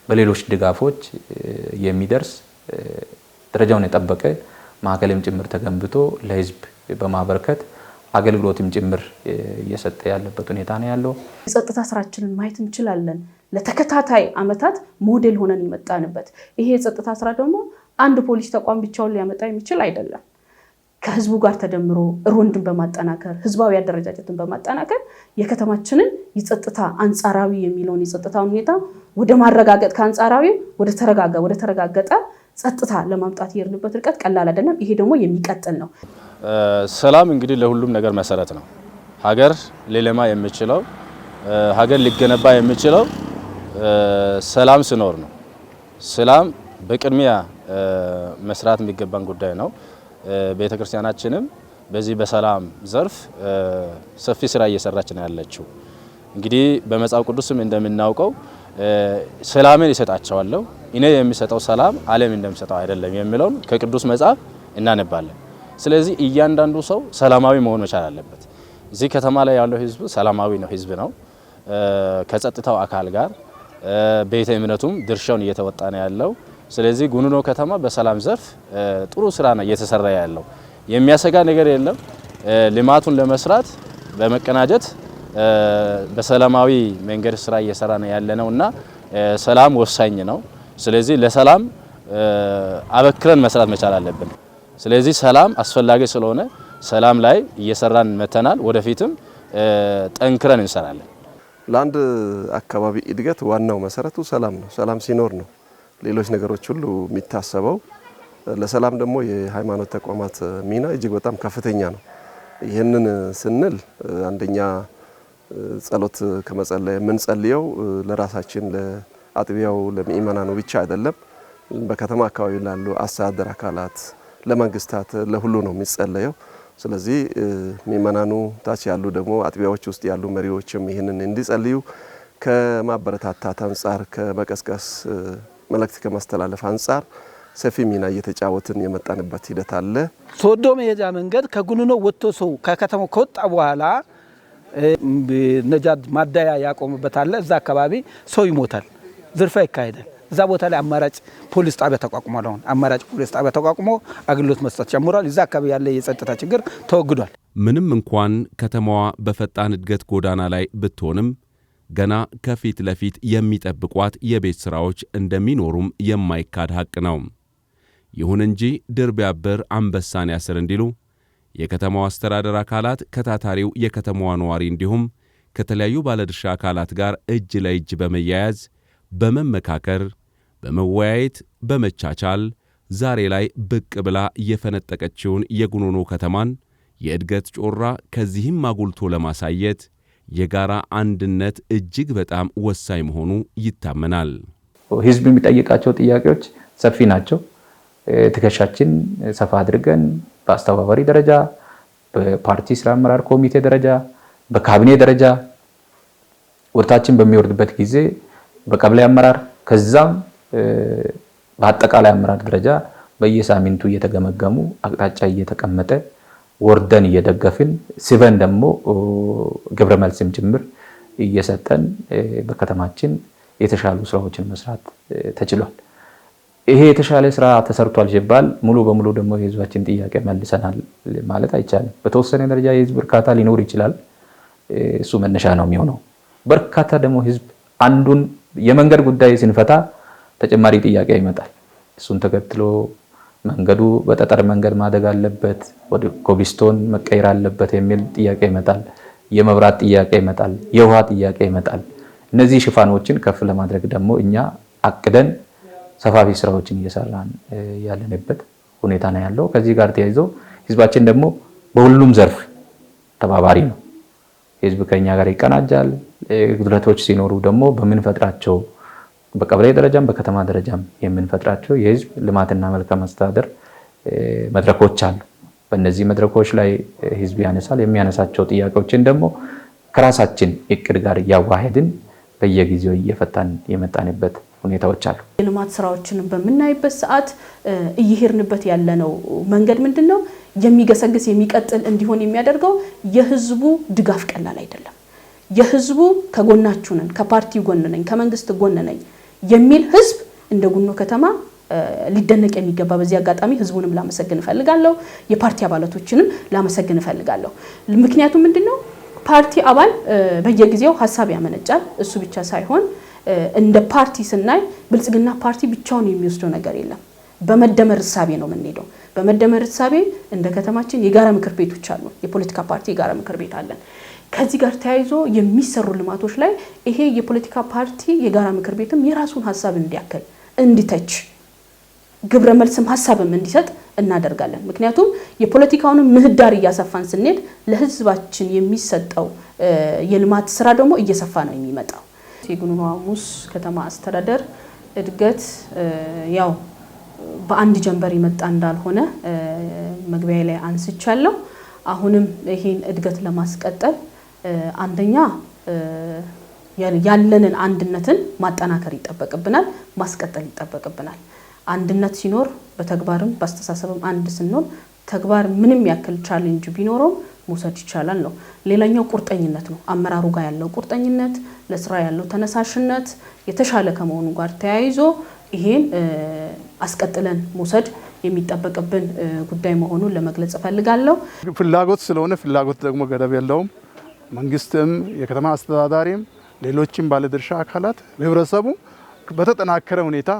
በሌሎች ድጋፎች የሚደርስ ደረጃውን የጠበቀ ማዕከልም ጭምር ተገንብቶ ለህዝብ በማበርከት አገልግሎትም ጭምር እየሰጠ ያለበት ሁኔታ ነው ያለው። የጸጥታ ስራችንን ማየት እንችላለን። ለተከታታይ አመታት ሞዴል ሆነን የመጣንበት ይሄ የጸጥታ ስራ ደግሞ አንድ ፖሊስ ተቋም ብቻውን ሊያመጣ የሚችል አይደለም። ከህዝቡ ጋር ተደምሮ ሮንድን በማጠናከር ህዝባዊ አደረጃጀትን በማጠናከር የከተማችንን የጸጥታ አንጻራዊ የሚለውን የጸጥታውን ሁኔታ ወደ ማረጋገጥ ከአንጻራዊ ወደ ተረጋገጠ ጸጥታ ለማምጣት የርንበት ርቀት ቀላል አይደለም። ይሄ ደግሞ የሚቀጥል ነው። ሰላም እንግዲህ ለሁሉም ነገር መሰረት ነው። ሀገር ሊለማ የሚችለው ሀገር ሊገነባ የሚችለው ሰላም ሲኖር ነው። ሰላም በቅድሚያ መስራት የሚገባን ጉዳይ ነው። ቤተክርስቲያናችንም በዚህ በሰላም ዘርፍ ሰፊ ስራ እየሰራች ነው ያለችው። እንግዲህ በመጽሐፍ ቅዱስም እንደምናውቀው ሰላምን ይሰጣቸዋለሁ እኔ የሚሰጠው ሰላም ዓለም እንደሚሰጠው አይደለም የሚለውን ከቅዱስ መጽሐፍ እናነባለን። ስለዚህ እያንዳንዱ ሰው ሰላማዊ መሆን መቻል አለበት። እዚህ ከተማ ላይ ያለው ህዝብ ሰላማዊ ነው ህዝብ ነው። ከጸጥታው አካል ጋር ቤተ እምነቱም ድርሻውን እየተወጣ ነው ያለው። ስለዚህ ጉኑኖ ከተማ በሰላም ዘርፍ ጥሩ ስራ ነው እየተሰራ ያለው። የሚያሰጋ ነገር የለም። ልማቱን ለመስራት በመቀናጀት በሰላማዊ መንገድ ስራ እየሰራ ነው ያለነውና ሰላም ወሳኝ ነው። ስለዚህ ለሰላም አበክረን መስራት መቻል አለብን። ስለዚህ ሰላም አስፈላጊ ስለሆነ ሰላም ላይ እየሰራን መተናል። ወደፊትም ጠንክረን እንሰራለን። ለአንድ አካባቢ እድገት ዋናው መሰረቱ ሰላም ነው። ሰላም ሲኖር ነው ሌሎች ነገሮች ሁሉ የሚታሰበው። ለሰላም ደግሞ የሃይማኖት ተቋማት ሚና እጅግ በጣም ከፍተኛ ነው። ይህንን ስንል አንደኛ ጸሎት ከመጸለይ የምንጸልየው ለራሳችን ለአጥቢያው ለምእመናኑ ብቻ አይደለም። በከተማ አካባቢ ላሉ አስተዳደር አካላት፣ ለመንግስታት፣ ለሁሉ ነው የሚጸለየው። ስለዚህ ምእመናኑ ታች ያሉ ደግሞ አጥቢያዎች ውስጥ ያሉ መሪዎችም ይህንን እንዲጸልዩ ከማበረታታት አንጻር ከመቀስቀስ መልእክት ከማስተላለፍ አንጻር ሰፊ ሚና እየተጫወትን የመጣንበት ሂደት አለ። ሶዶ መሄጃ መንገድ ከጉኑኖ ወጥቶ ሰው ከከተማው ከወጣ በኋላ ነጃድ ማዳያ ያቆምበት አለ። እዛ አካባቢ ሰው ይሞታል፣ ዝርፊያ ይካሄዳል። እዛ ቦታ ላይ አማራጭ ፖሊስ ጣቢያ ተቋቁሟል። አሁን አማራጭ ፖሊስ ጣቢያ ተቋቁሞ አገልግሎት መስጠት ጀምሯል። እዛ አካባቢ ያለ የጸጥታ ችግር ተወግዷል። ምንም እንኳን ከተማዋ በፈጣን እድገት ጎዳና ላይ ብትሆንም ገና ከፊት ለፊት የሚጠብቋት የቤት ሥራዎች እንደሚኖሩም የማይካድ ሐቅ ነው። ይሁን እንጂ ድር ቢያብር አንበሳን ያስር እንዲሉ የከተማው አስተዳደር አካላት ከታታሪው የከተማዋ ነዋሪ እንዲሁም ከተለያዩ ባለድርሻ አካላት ጋር እጅ ለእጅ በመያያዝ በመመካከር በመወያየት በመቻቻል ዛሬ ላይ ብቅ ብላ የፈነጠቀችውን የጉኑኖ ከተማን የእድገት ጮራ ከዚህም አጉልቶ ለማሳየት የጋራ አንድነት እጅግ በጣም ወሳኝ መሆኑ ይታመናል። ህዝብ የሚጠይቃቸው ጥያቄዎች ሰፊ ናቸው። ትከሻችን ሰፋ አድርገን በአስተባባሪ ደረጃ፣ በፓርቲ ስራ አመራር ኮሚቴ ደረጃ፣ በካቢኔ ደረጃ ወርታችን በሚወርድበት ጊዜ በቀበሌ አመራር ከዛም በአጠቃላይ አመራር ደረጃ በየሳምንቱ እየተገመገሙ አቅጣጫ እየተቀመጠ ወርደን እየደገፍን ስበን ደግሞ ግብረ መልስም ጭምር እየሰጠን በከተማችን የተሻሉ ስራዎችን መስራት ተችሏል። ይሄ የተሻለ ስራ ተሰርቷል ሲባል ሙሉ በሙሉ ደግሞ የህዝባችን ጥያቄ መልሰናል ማለት አይቻልም። በተወሰነ ደረጃ የህዝብ እርካታ ሊኖር ይችላል። እሱ መነሻ ነው የሚሆነው። በርካታ ደግሞ ህዝብ አንዱን የመንገድ ጉዳይ ስንፈታ ተጨማሪ ጥያቄ ይመጣል። እሱን ተከትሎ መንገዱ በጠጠር መንገድ ማደግ አለበት፣ ወደ ኮብልስቶን መቀየር አለበት የሚል ጥያቄ ይመጣል። የመብራት ጥያቄ ይመጣል፣ የውሃ ጥያቄ ይመጣል። እነዚህ ሽፋኖችን ከፍ ለማድረግ ደግሞ እኛ አቅደን ሰፋፊ ስራዎችን እየሰራን ያለንበት ሁኔታ ነው ያለው። ከዚህ ጋር ተያይዞ ህዝባችን ደግሞ በሁሉም ዘርፍ ተባባሪ ነው። ህዝብ ከኛ ጋር ይቀናጃል። ጉድለቶች ሲኖሩ ደግሞ በምንፈጥራቸው በቀበሌ ደረጃም በከተማ ደረጃም የምንፈጥራቸው የህዝብ ልማትና መልካም አስተዳደር መድረኮች አሉ። በእነዚህ መድረኮች ላይ ህዝብ ያነሳል። የሚያነሳቸው ጥያቄዎችን ደግሞ ከራሳችን እቅድ ጋር እያዋሄድን በየጊዜው እየፈታን የመጣንበት ሁኔታዎች አሉ። የልማት ስራዎችን በምናይበት ሰዓት እየሄድንበት ያለነው መንገድ ምንድነው? የሚገሰግስ የሚቀጥል እንዲሆን የሚያደርገው የህዝቡ ድጋፍ ቀላል አይደለም። የህዝቡ ከጎናችሁ ነን፣ ከፓርቲው ጎን ነኝ፣ ከመንግስት ጎን ነኝ የሚል ህዝብ እንደ ጉኖ ከተማ ሊደነቅ የሚገባ። በዚህ አጋጣሚ ህዝቡንም ላመሰግን እፈልጋለሁ፣ የፓርቲ አባላቶችንም ላመሰግን እፈልጋለሁ። ምክንያቱም ምንድነው ፓርቲ አባል በየጊዜው ሐሳብ ያመነጫል። እሱ ብቻ ሳይሆን እንደ ፓርቲ ስናይ ብልጽግና ፓርቲ ብቻውን የሚወስደው ነገር የለም። በመደመር እሳቤ ነው የምንሄደው። በመደመር እሳቤ እንደ ከተማችን የጋራ ምክር ቤቶች አሉ። የፖለቲካ ፓርቲ የጋራ ምክር ቤት አለን። ከዚህ ጋር ተያይዞ የሚሰሩ ልማቶች ላይ ይሄ የፖለቲካ ፓርቲ የጋራ ምክር ቤትም የራሱን ሐሳብ እንዲያከል እንዲተች ግብረ መልስም ሐሳብም እንዲሰጥ እናደርጋለን። ምክንያቱም የፖለቲካውን ምህዳር እያሰፋን ስንሄድ ለህዝባችን የሚሰጠው የልማት ስራ ደግሞ እየሰፋ ነው የሚመጣው። የጉኖ ሐሙስ ከተማ አስተዳደር እድገት ያው በአንድ ጀንበር ይመጣ እንዳልሆነ መግቢያ ላይ አንስቻለሁ። አሁንም ይሄን እድገት ለማስቀጠል አንደኛ ያለንን አንድነትን ማጠናከር ይጠበቅብናል፣ ማስቀጠል ይጠበቅብናል። አንድነት ሲኖር በተግባርም በአስተሳሰብም አንድ ስንሆን ተግባር ምንም ያክል ቻሌንጅ ቢኖረው መውሰድ ይቻላል ነው። ሌላኛው ቁርጠኝነት ነው። አመራሩ ጋር ያለው ቁርጠኝነት፣ ለስራ ያለው ተነሳሽነት የተሻለ ከመሆኑ ጋር ተያይዞ ይሄን አስቀጥለን መውሰድ የሚጠበቅብን ጉዳይ መሆኑን ለመግለጽ እፈልጋለሁ። ፍላጎት ስለሆነ ፍላጎት ደግሞ ገደብ የለውም። መንግስትም የከተማ አስተዳዳሪም ሌሎችም ባለድርሻ አካላት ህብረተሰቡ በተጠናከረ ሁኔታ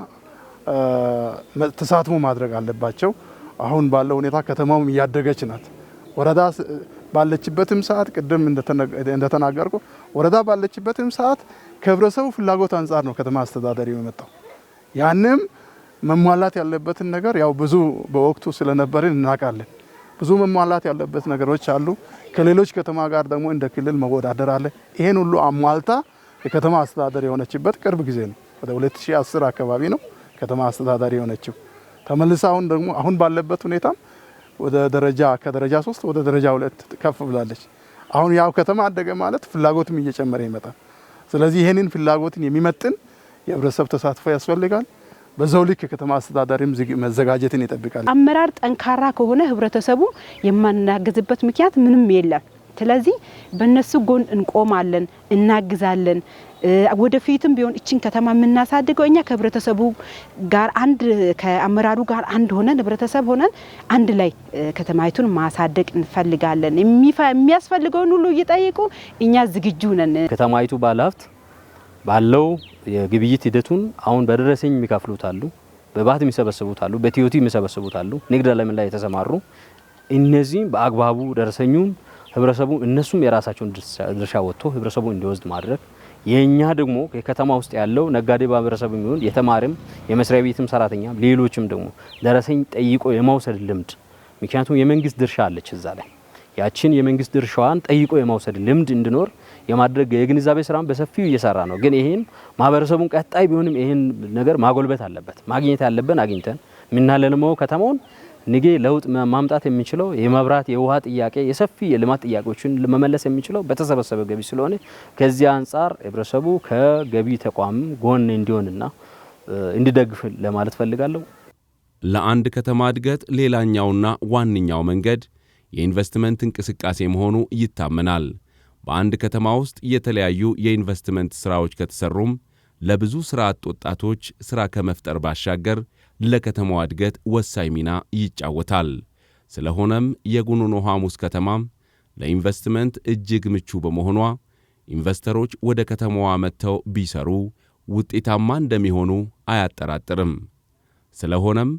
ተሳትፎ ማድረግ አለባቸው። አሁን ባለው ሁኔታ ከተማውም እያደገች ናት። ወረዳ ባለችበትም ሰዓት ቅድም እንደተናገርኩ ወረዳ ባለችበትም ሰዓት ከህብረተሰቡ ፍላጎት አንጻር ነው ከተማ አስተዳዳሪው የመጣው። ያንም መሟላት ያለበትን ነገር ያው ብዙ በወቅቱ ስለነበርን እናውቃለን። ብዙ መሟላት ያለበት ነገሮች አሉ። ከሌሎች ከተማ ጋር ደግሞ እንደ ክልል መወዳደር አለ። ይሄን ሁሉ አሟልታ የከተማ አስተዳደር የሆነችበት ቅርብ ጊዜ ነው። ወደ 2010 አካባቢ ነው ከተማ አስተዳዳሪ የሆነችው። ተመልሳ አሁን ባለበት ሁኔታ ወደ ከደረጃ 3 ወደ ደረጃ 2 ከፍ ብላለች። አሁን ያው ከተማ አደገ ማለት ፍላጎትም እየጨመረ ይመጣል። ስለዚህ ይሄንን ፍላጎትን የሚመጥን የህብረተሰብ ተሳትፎ ያስፈልጋል። በዛው ልክ የከተማ አስተዳዳሪም መዘጋጀትን ይጠብቃል። አመራር ጠንካራ ከሆነ ህብረተሰቡ የማናገዝበት ምክንያት ምንም የለም። ስለዚህ በእነሱ ጎን እንቆማለን፣ እናግዛለን። ወደፊትም ቢሆን እቺን ከተማ የምናሳድገው እኛ ከህብረተሰቡ ጋር ከአመራሩ ጋር አንድ ሆነን ህብረተሰብ ሆነን አንድ ላይ ከተማይቱን ማሳደግ እንፈልጋለን። የሚያስፈልገውን ሁሉ እየጠየቁ እኛ ዝግጁ ነን። ከተማይቱ ባለሀብት ባለው የግብይት ሂደቱን አሁን በደረሰኝ የሚከፍሉት አሉ፣ በባት የሚሰበስቡት አሉ፣ በቲዮቲ የሚሰበስቡት አሉ፣ ንግድ ዓለም ላይ የተሰማሩ እነዚህ በአግባቡ ደረሰኙን ህብረተሰቡ እነሱም የራሳቸውን ድርሻ ወጥቶ ህብረተሰቡ እንዲወስድ ማድረግ። የኛ ደግሞ የከተማ ውስጥ ያለው ነጋዴ ማህበረሰብ የሚሆን የተማሪም የመስሪያ ቤትም ሰራተኛ ሌሎችም ደግሞ ደረሰኝ ጠይቆ የማውሰድ ልምድ፣ ምክንያቱም የመንግስት ድርሻ አለች እዛ ላይ ያችን የመንግስት ድርሻዋን ጠይቆ የማውሰድ ልምድ እንዲኖር የማድረግ የግንዛቤ ስራም በሰፊው እየሰራ ነው። ግን ይሄን ማህበረሰቡን ቀጣይ ቢሆንም ይሄን ነገር ማጎልበት አለበት። ማግኘት ያለብን አግኝተን ምናለልመው ከተማውን ንጌ ለውጥ ማምጣት የሚችለው የመብራት የውሃ ጥያቄ የሰፊ የልማት ጥያቄዎችን ለመመለስ የሚችለው በተሰበሰበ ገቢ ስለሆነ ከዚህ አንጻር ህብረተሰቡ ከገቢ ተቋም ጎን እንዲሆንና እንዲደግፍ ለማለት ፈልጋለሁ። ለአንድ ከተማ እድገት ሌላኛውና ዋነኛው መንገድ የኢንቨስትመንት እንቅስቃሴ መሆኑ ይታመናል። በአንድ ከተማ ውስጥ የተለያዩ የኢንቨስትመንት ሥራዎች ከተሰሩም ለብዙ ሥራ አጥ ወጣቶች ሥራ ከመፍጠር ባሻገር ለከተማዋ እድገት ወሳኝ ሚና ይጫወታል። ስለሆነም የጉኑኖ ሐሙስ ከተማም ለኢንቨስትመንት እጅግ ምቹ በመሆኗ ኢንቨስተሮች ወደ ከተማዋ መጥተው ቢሰሩ ውጤታማ እንደሚሆኑ አያጠራጥርም። ስለሆነም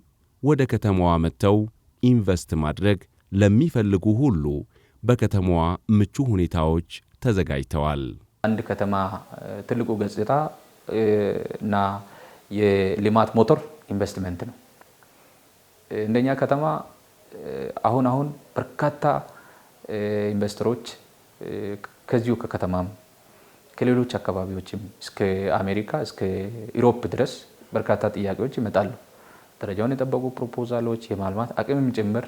ወደ ከተማዋ መጥተው ኢንቨስት ማድረግ ለሚፈልጉ ሁሉ በከተማዋ ምቹ ሁኔታዎች ተዘጋጅተዋል። አንድ ከተማ ትልቁ ገጽታ እና የልማት ሞተር ኢንቨስትመንት ነው። እንደኛ ከተማ አሁን በርካታ ኢንቨስተሮች ከዚሁ ከከተማም ከሌሎች አካባቢዎችም እስከ አሜሪካ እስከ ዩሮፕ ድረስ በርካታ ጥያቄዎች ይመጣሉ። ደረጃውን የጠበቁ ፕሮፖዛሎች የማልማት አቅምም ጭምር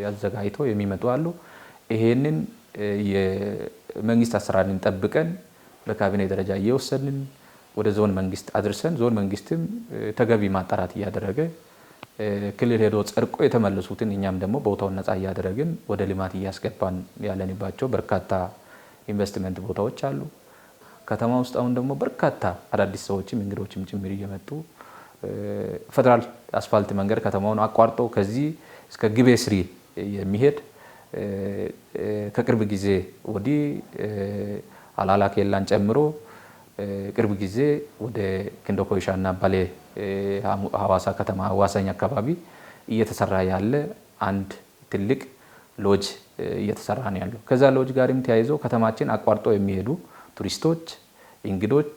አዘጋጅተው የሚመጡ አሉ። ይሄንን የመንግስት አሰራርን ጠብቀን በካቢኔ ደረጃ እየወሰንን ወደ ዞን መንግስት አድርሰን ዞን መንግስትም ተገቢ ማጣራት እያደረገ ክልል ሄዶ ጸድቆ የተመለሱትን እኛም ደግሞ ቦታውን ነፃ እያደረግን ወደ ልማት እያስገባን ያለንባቸው በርካታ ኢንቨስትመንት ቦታዎች አሉ። ከተማ ውስጥ አሁን ደግሞ በርካታ አዳዲስ ሰዎችም እንግዶችም ጭምር እየመጡ ፌደራል አስፋልት መንገድ ከተማውን አቋርጦ ከዚህ እስከ ግቤ ስሪ የሚሄድ ከቅርብ ጊዜ ወዲህ አላላ ኬላን ጨምሮ ቅርብ ጊዜ ወደ ክንዶ ኮይሻና ባሌ ሐዋሳ ከተማ አዋሳኝ አካባቢ እየተሰራ ያለ አንድ ትልቅ ሎጅ እየተሰራ ነው ያለው። ከዛ ሎጅ ጋርም ተያይዞ ከተማችን አቋርጦ የሚሄዱ ቱሪስቶች፣ እንግዶች፣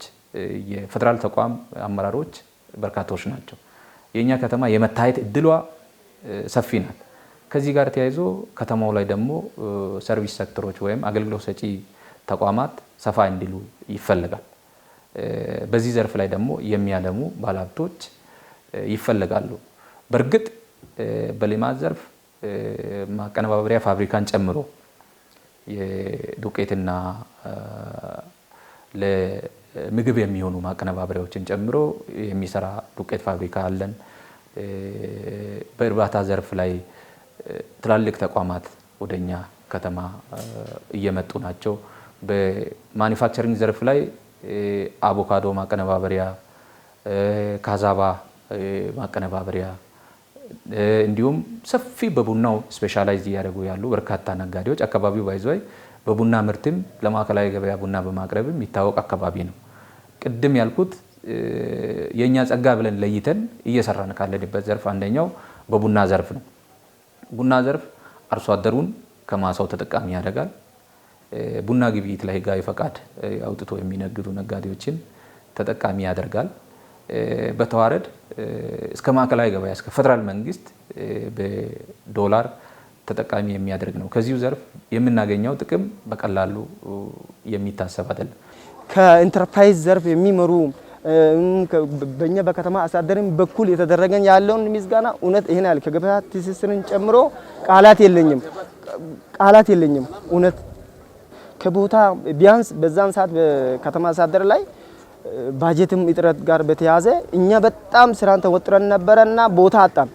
የፌደራል ተቋም አመራሮች በርካታዎች ናቸው። የኛ ከተማ የመታየት እድሏ ሰፊ ናት። ከዚህ ጋር ተያይዞ ከተማው ላይ ደግሞ ሰርቪስ ሴክተሮች ወይም አገልግሎት ሰጪ ተቋማት ሰፋ እንዲሉ ይፈልጋል። በዚህ ዘርፍ ላይ ደግሞ የሚያለሙ ባለሀብቶች ይፈልጋሉ። በእርግጥ በልማት ዘርፍ ማቀነባበሪያ ፋብሪካን ጨምሮ የዱቄትና ለምግብ የሚሆኑ ማቀነባበሪያዎችን ጨምሮ የሚሰራ ዱቄት ፋብሪካ አለን። በእርባታ ዘርፍ ላይ ትላልቅ ተቋማት ወደኛ ከተማ እየመጡ ናቸው። በማኒፋክቸሪንግ ዘርፍ ላይ አቮካዶ ማቀነባበሪያ፣ ካዛባ ማቀነባበሪያ እንዲሁም ሰፊ በቡናው ስፔሻላይዝ እያደረጉ ያሉ በርካታ ነጋዴዎች አካባቢው ባይዘይ በቡና ምርትም ለማዕከላዊ ገበያ ቡና በማቅረብ የሚታወቅ አካባቢ ነው። ቅድም ያልኩት የኛ ጸጋ ብለን ለይተን እየሰራን ካለንበት ዘርፍ አንደኛው በቡና ዘርፍ ነው። ቡና ዘርፍ አርሶ አደሩን ከማሳው ተጠቃሚ ያደርጋል። ቡና ግብይት ላይ ህጋዊ ፈቃድ አውጥቶ የሚነግዱ ነጋዴዎችን ተጠቃሚ ያደርጋል። በተዋረድ እስከ ማዕከላዊ ገበያ እስከ ፌደራል መንግስት በዶላር ተጠቃሚ የሚያደርግ ነው። ከዚሁ ዘርፍ የምናገኘው ጥቅም በቀላሉ የሚታሰብ አይደለም። ከኢንተርፕራይዝ ዘርፍ የሚመሩ በእኛ በከተማ አስተዳደርም በኩል የተደረገን ያለውን ምስጋና እውነት ይሄን ያህል ከገበያ ትስስርን ጨምሮ ቃላት የለኝም። እውነት ከቦታ ቢያንስ በዛን ሰዓት በከተማ አስተዳደር ላይ ባጀትም እጥረት ጋር በተያዘ እኛ በጣም ስራን ተወጥረን ነበረና ቦታ አጣን።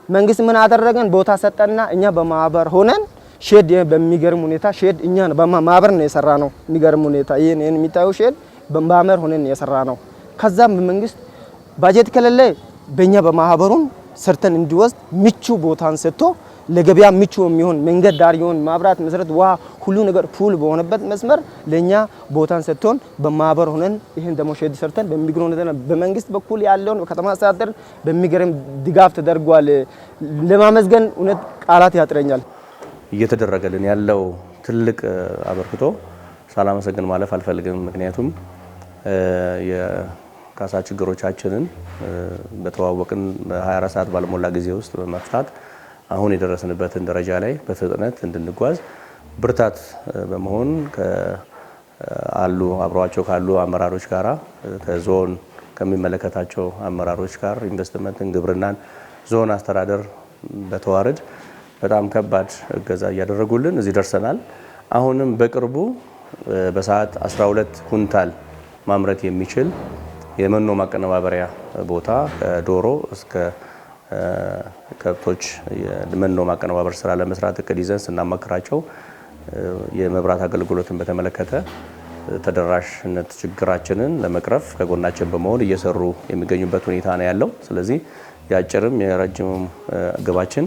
መንግስት ምን አደረገን? ቦታ ሰጠና እኛ በማህበር ሆነን ሼድ በሚገርም ሁኔታ ሼድ እኛ በማህበር ነው የሰራ ነው። የሚገርም ሁኔታ ይሄን የሚታየው ሼድ በማህበር ሆነን የሰራ ነው። ከዛም መንግስት ባጀት ከሌለ በእኛ በማህበሩን ሰርተን እንዲወስድ ምቹ ቦታን ሰጥቶ ለገበያ ምቹ የሚሆን መንገድ ዳር ይሆን ማብራት፣ መሰረት፣ ውሃ ሁሉ ነገር ፉል በሆነበት መስመር ለኛ ቦታን ሰጥቶን በማህበር ሆነን ይሄን ደግሞ ሼድ ሰርተን በሚግሮ ነው በመንግስት በኩል ያለውን ከተማ አስተዳደር በሚገርም ድጋፍ ተደርጓል። ለማመስገን እውነት ቃላት ያጥረኛል። እየተደረገልን ያለው ትልቅ አበርክቶ ሳላመሰግን ማለፍ አልፈልግም። ምክንያቱም የካሳ ችግሮቻችንን በተዋወቅን በ24 ሰዓት ባልሞላ ጊዜ ውስጥ በመፍታት አሁን የደረስንበትን ደረጃ ላይ በፍጥነት እንድንጓዝ ብርታት በመሆን አብረዋቸው ካሉ አመራሮች ጋራ ከዞን ከሚመለከታቸው አመራሮች ጋር ኢንቨስትመንትን፣ ግብርናን፣ ዞን አስተዳደር በተዋረድ በጣም ከባድ እገዛ እያደረጉልን እዚህ ደርሰናል። አሁንም በቅርቡ በሰዓት 12 ኩንታል ማምረት የሚችል የመኖ ማቀነባበሪያ ቦታ ከዶሮ እስከ ከብቶች የመኖ ማቀነባበር ስራ ለመስራት እቅድ ይዘን ስናማክራቸው የመብራት አገልግሎትን በተመለከተ ተደራሽነት ችግራችንን ለመቅረፍ ከጎናችን በመሆን እየሰሩ የሚገኙበት ሁኔታ ነው ያለው። ስለዚህ የአጭርም የረጅምም ግባችን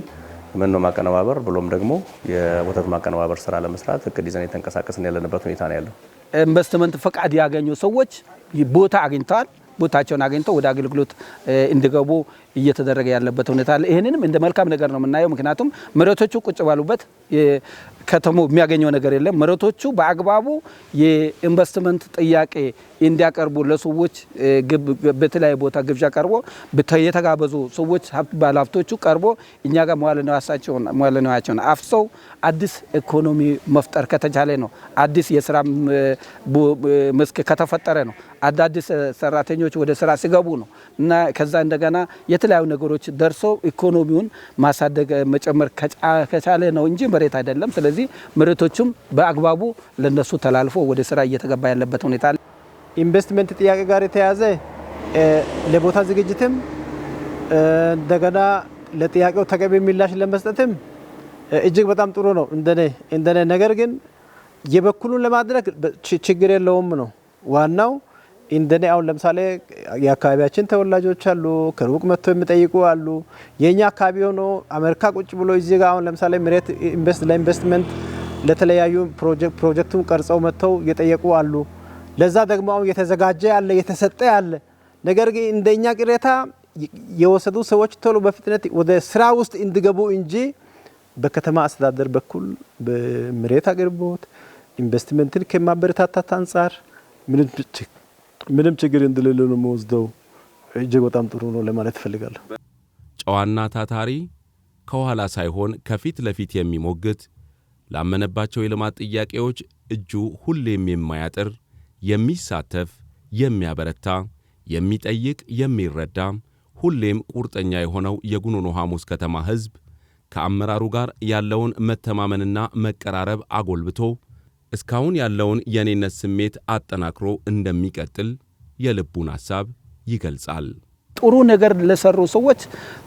የመኖ ማቀነባበር ብሎም ደግሞ የወተት ማቀነባበር ስራ ለመስራት እቅድ ይዘን የተንቀሳቀስን ያለንበት ሁኔታ ነው ያለው። ኢንቨስትመንት ፈቃድ ያገኙ ሰዎች ቦታ አግኝተዋል። ቦታቸውን አግኝተው ወደ አገልግሎት እንዲገቡ እየተደረገ ያለበት ሁኔታ አለ። ይሄንንም እንደ መልካም ነገር ነው የምናየው። ምክንያቱም መሬቶቹ ቁጭ ባሉበት ከተማው የሚያገኘው ነገር የለም። መሬቶቹ በአግባቡ የኢንቨስትመንት ጥያቄ እንዲያቀርቡ ለሰዎች በተለያየ ቦታ ግብዣ ቀርቦ የተጋበዙ ሰዎች ባለሀብቶቹ ቀርቦ እኛ ጋር መዋዕለ ንዋያቸውን አፍሰው አዲስ ኢኮኖሚ መፍጠር ከተቻለ ነው። አዲስ የስራ መስክ ከተፈጠረ ነው። አዳዲስ ሰራተኞች ወደ ስራ ሲገቡ ነው እና ከዛ እንደገና የተለያዩ ነገሮች ደርሶ ኢኮኖሚውን ማሳደግ መጨመር ከቻለ ነው እንጂ መሬት አይደለም። ስለዚህ መሬቶቹም በአግባቡ ለነሱ ተላልፎ ወደ ስራ እየተገባ ያለበት ሁኔታ አለ። ኢንቨስትመንት ጥያቄ ጋር የተያዘ ለቦታ ዝግጅትም እንደገና ለጥያቄው ተገቢ ምላሽ ለመስጠትም እጅግ በጣም ጥሩ ነው እንደኔ። ነገር ግን የበኩሉን ለማድረግ ችግር የለውም ነው ዋናው። እንደኔ አሁን ለምሳሌ የአካባቢያችን ተወላጆች አሉ፣ ከሩቅ መጥተው የሚጠይቁ አሉ። የኛ አካባቢ ሆኖ አሜሪካ ቁጭ ብሎ እዚህ ጋር አሁን ለምሳሌ መሬት ለኢንቨስትመንት ለተለያዩ ፕሮጀክቱን ቀርጸው መጥተው የጠየቁ አሉ። ለዛ ደግሞ አሁን የተዘጋጀ ያለ የተሰጠ ያለ። ነገር ግን እንደኛ ቅሬታ የወሰዱ ሰዎች ቶሎ በፍጥነት ወደ ስራ ውስጥ እንዲገቡ እንጂ በከተማ አስተዳደር በኩል በመሬት አቅርቦት ኢንቨስትመንትን ከማበረታታት አንጻር ምንም ችግር እንደሌለ ነው የምወስደው። እጅግ በጣም ጥሩ ነው ለማለት እፈልጋለሁ። ጨዋና ታታሪ ከኋላ ሳይሆን ከፊት ለፊት የሚሞግት ላመነባቸው የልማት ጥያቄዎች እጁ ሁሌም የማያጥር የሚሳተፍ የሚያበረታ የሚጠይቅ የሚረዳ ሁሌም ቁርጠኛ የሆነው የጉኑኖ ሐሙስ ከተማ ሕዝብ ከአመራሩ ጋር ያለውን መተማመንና መቀራረብ አጎልብቶ እስካሁን ያለውን የኔነት ስሜት አጠናክሮ እንደሚቀጥል የልቡን ሐሳብ ይገልጻል። ጥሩ ነገር ለሰሩ ሰዎች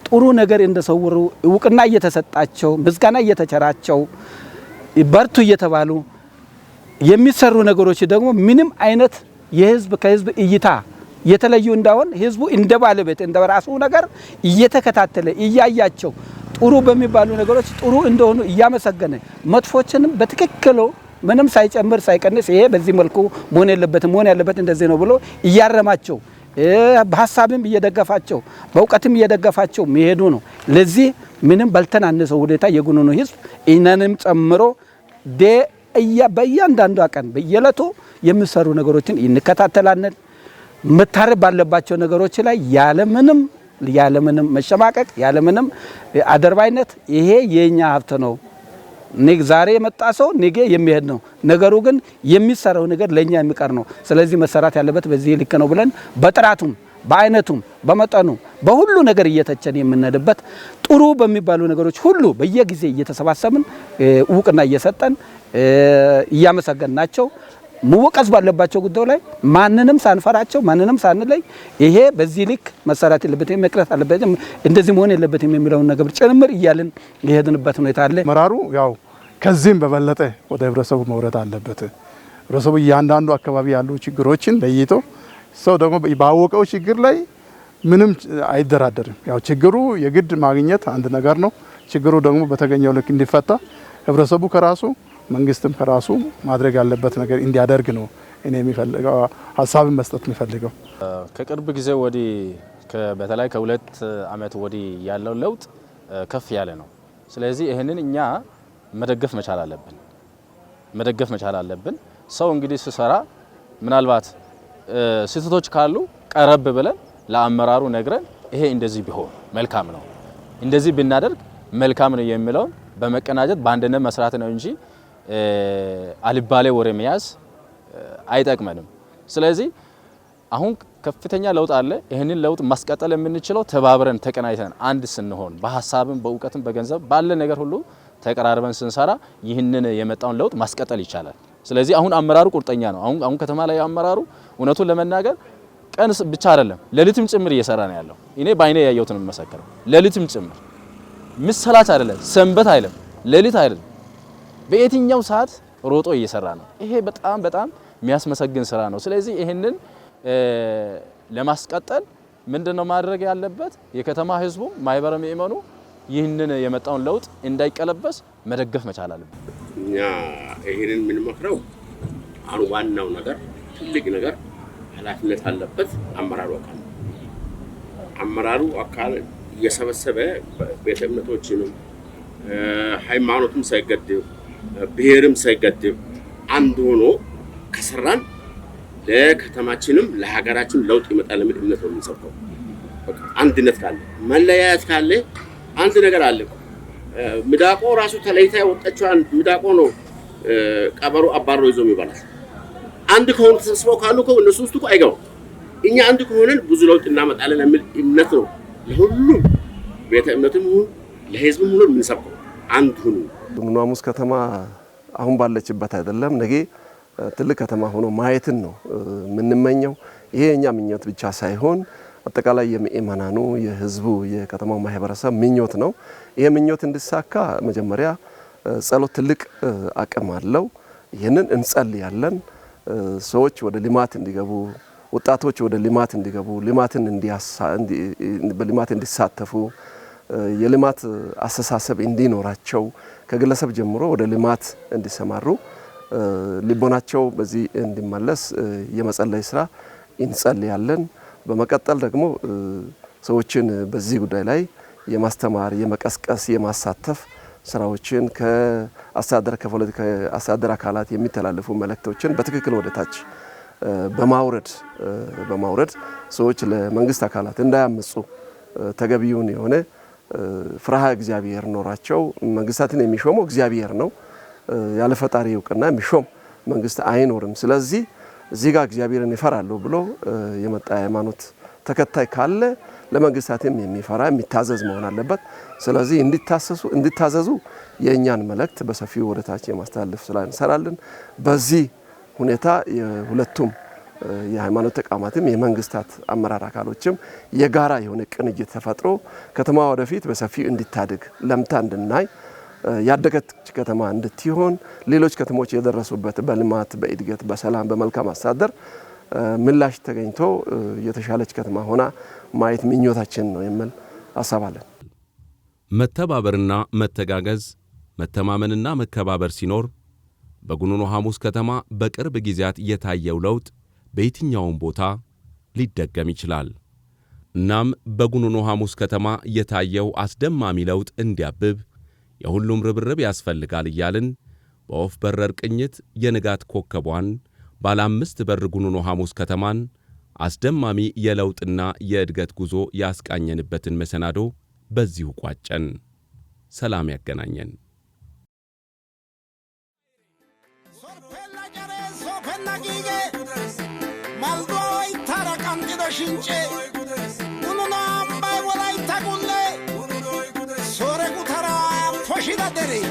ጥሩ ነገር እንደሰወሩ እውቅና እየተሰጣቸው ምስጋና እየተቸራቸው በርቱ እየተባሉ የሚሰሩ ነገሮች ደግሞ ምንም አይነት የህዝብ ከህዝብ እይታ የተለዩ እንዳሆን ህዝቡ እንደ ባለቤት እንደ ራሱ ነገር እየተከታተለ እያያቸው ጥሩ በሚባሉ ነገሮች ጥሩ እንደሆኑ እያመሰገነ መጥፎችንም በትክክል ምንም ሳይጨምር ሳይቀንስ ይሄ በዚህ መልኩ መሆን የለበትም መሆን ያለበት እንደዚህ ነው ብሎ እያረማቸው በሐሳብም እየደገፋቸው በእውቀትም እየደገፋቸው መሄዱ ነው። ለዚህ ምንም ባልተናነሰው ሁኔታ የጉኑኖ ህዝብ እኛንም ጨምሮ በእያንዳንዱ ቀን በየለቱ የሚሰሩ ነገሮችን እንከታተላለን። መታረብ ባለባቸው ነገሮች ላይ ያለምንም መሸማቀቅ ያለምንም አደርባይነት ይሄ የኛ ሀብት ነው ዛሬ የመጣ ሰው ነገ የሚሄድ ነው። ነገሩ ግን የሚሰራው ነገር ለኛ የሚቀር ነው። ስለዚህ መሰራት ያለበት በዚህ ልክ ነው ብለን በጥራቱም በአይነቱም በመጠኑ በሁሉ ነገር እየተቸን የምንነድበት ጥሩ በሚባሉ ነገሮች ሁሉ በየጊዜ እየተሰባሰብን እውቅና እየሰጠን እያመሰገንናቸው መወቀስ ባለባቸው ጉዳይ ላይ ማንንም ሳንፈራቸው ማንንም ሳንለይ ይሄ በዚህ ልክ መሰራት የለበትም መቅረት አለበት እንደዚህ መሆን የለበትም የሚለውን ነገር ጭምር እያልን የሄድንበት ሁኔታ አለ። መራሩ ያው ከዚህም በበለጠ ወደ ህብረተሰቡ መውረድ አለበት። ህብረተሰቡ እያንዳንዱ አካባቢ ያሉ ችግሮችን ለይቶ ሰው ደግሞ ባወቀው ችግር ላይ ምንም አይደራደርም። ያው ችግሩ የግድ ማግኘት አንድ ነገር ነው። ችግሩ ደግሞ በተገኘው ልክ እንዲፈታ ህብረተሰቡ ከራሱ መንግስትም ከራሱ ማድረግ ያለበት ነገር እንዲያደርግ ነው እኔ የሚፈልገው ሐሳብን መስጠት የሚፈልገው። ከቅርብ ጊዜ ወዲህ በተለይ ከሁለት ዓመት ወዲህ ያለው ለውጥ ከፍ ያለ ነው። ስለዚህ ይሄንን እኛ መደገፍ መቻል አለብን። ሰው እንግዲህ ሲሰራ ምናልባት ስህተቶች ካሉ ቀረብ ብለን ለአመራሩ ነግረን ይሄ እንደዚህ ቢሆን መልካም ነው፣ እንደዚህ ብናደርግ መልካም ነው የሚለውን በመቀናጀት በአንድነት መስራት ነው እንጂ አልባሌ ወሬ መያዝ አይጠቅመንም። ስለዚህ አሁን ከፍተኛ ለውጥ አለ። ይህንን ለውጥ ማስቀጠል የምንችለው ተባብረን ተቀናይተን አንድ ስንሆን በሐሳብም በእውቀትም በገንዘብ ባለ ነገር ሁሉ ተቀራርበን ስንሰራ ይህንን የመጣውን ለውጥ ማስቀጠል ይቻላል። ስለዚህ አሁን አመራሩ ቁርጠኛ ነው። አሁን ከተማ ላይ አመራሩ እውነቱን ለመናገር ቀን ብቻ አይደለም ሌሊትም ጭምር እየሰራ ነው ያለው። እኔ ባይኔ ያየሁትን መሰከረው። ሌሊትም ጭምር ምሰላች አይደለም፣ ሰንበት አይደለም፣ ሌሊት አይደለም፣ በየትኛው ሰዓት ሮጦ እየሰራ ነው። ይሄ በጣም በጣም የሚያስመሰግን ስራ ነው። ስለዚህ ይሄንን ለማስቀጠል ምንድነው ማድረግ ያለበት? የከተማ ህዝቡ ማህበረ ምእመኑ ይህንን የመጣውን ለውጥ እንዳይቀለበስ መደገፍ መቻል አለበት። እኛ ይሄንን የምንመክረው አሁን ዋናው ነገር ትልቅ ነገር ኃላፊነት አለበት አመራሩ አካል። አመራሩ አካል እየሰበሰበ ቤተ እምነቶችንም ሃይማኖትም ሳይገድብ ብሔርም ሳይገድብ አንድ ሆኖ ከሰራን ለከተማችንም ለሀገራችን ለውጥ ይመጣል የሚል እምነት ነው የሚሰብከው። አንድነት ካለ መለያየት ካለ አንድ ነገር አለ። ሚዳቆ ራሱ ተለይታ የወጣችው ሚዳቆ ነው ቀበሮ አባሮ ይዞ የሚባላል። አንድ ከሆኑ ተሰብስበው ካሉ እነሱ ውስጥ አይገባም። እኛ አንድ ከሆነን ብዙ ለውጥ እናመጣለን የሚል እምነት ነው ለሁሉም ቤተ እምነትም ይሁን ለህዝብም ሁሉ የምንሰብከው። አንድ ሁኑ። ጉኑኑ ሐሙስ ከተማ አሁን ባለችበት አይደለም ነገ ትልቅ ከተማ ሆኖ ማየትን ነው የምንመኘው። ይሄ የኛ ምኞት ብቻ ሳይሆን አጠቃላይ የምእመናኑ የህዝቡ የከተማው ማህበረሰብ ምኞት ነው። ይሄ ምኞት እንዲሳካ መጀመሪያ ጸሎት ትልቅ አቅም አለው። ይሄንን እንጸልያለን። ሰዎች ወደ ልማት እንዲገቡ፣ ወጣቶች ወደ ልማት እንዲገቡ፣ በልማት እንዲሳተፉ፣ የልማት አስተሳሰብ እንዲኖራቸው፣ ከግለሰብ ጀምሮ ወደ ልማት እንዲሰማሩ ልቦናቸው በዚህ እንዲመለስ የመጸለይ ስራ እንጸልያለን። በመቀጠል ደግሞ ሰዎችን በዚህ ጉዳይ ላይ የማስተማር፣ የመቀስቀስ፣ የማሳተፍ ስራዎችን ከፖለቲካ አስተዳደር አካላት የሚተላለፉ መልእክቶችን በትክክል ወደ ታች በማውረድ ሰዎች ለመንግስት አካላት እንዳያመጹ ተገቢውን የሆነ ፍርሃ እግዚአብሔር ኖራቸው። መንግስታትን የሚሾመው እግዚአብሔር ነው። ያለ ፈጣሪ እውቅና የሚሾም መንግስት አይኖርም። ስለዚህ እዚህ ጋር እግዚአብሔርን ይፈራሉ ብሎ የመጣ ሃይማኖት ተከታይ ካለ ለመንግስታትም የሚፈራ የሚታዘዝ መሆን አለበት። ስለዚህ እንዲታዘዙ የእኛን መልእክት በሰፊው ወደ ታች የማስተላለፍ ስራ እንሰራለን። በዚህ ሁኔታ የሁለቱም የሃይማኖት ተቋማትም የመንግስታት አመራር አካሎችም የጋራ የሆነ ቅንጅት ተፈጥሮ ከተማ ወደፊት በሰፊው እንዲታድግ ለምታ እንድናይ ያደገች ከተማ እንድትሆን ሌሎች ከተሞች የደረሱበት በልማት በእድገት በሰላም በመልካም አስተዳደር ምላሽ ተገኝቶ የተሻለች ከተማ ሆና ማየት ምኞታችን ነው የሚል ሐሳብ አለን። መተባበርና መተጋገዝ፣ መተማመንና መከባበር ሲኖር በጉኑኑ ሐሙስ ከተማ በቅርብ ጊዜያት የታየው ለውጥ በየትኛውም ቦታ ሊደገም ይችላል። እናም በጉኑኑ ሐሙስ ከተማ የታየው አስደማሚ ለውጥ እንዲያብብ የሁሉም ርብርብ ያስፈልጋል እያልን በወፍ በረር ቅኝት የንጋት ኮከቧን ባለ 5 በር ጉኑኑ ሐሙስ ከተማን አስደማሚ የለውጥና የእድገት ጉዞ ያስቃኘንበትን መሰናዶ በዚሁ ቋጨን። ሰላም ያገናኘን። maldo itara kandido shinche ununa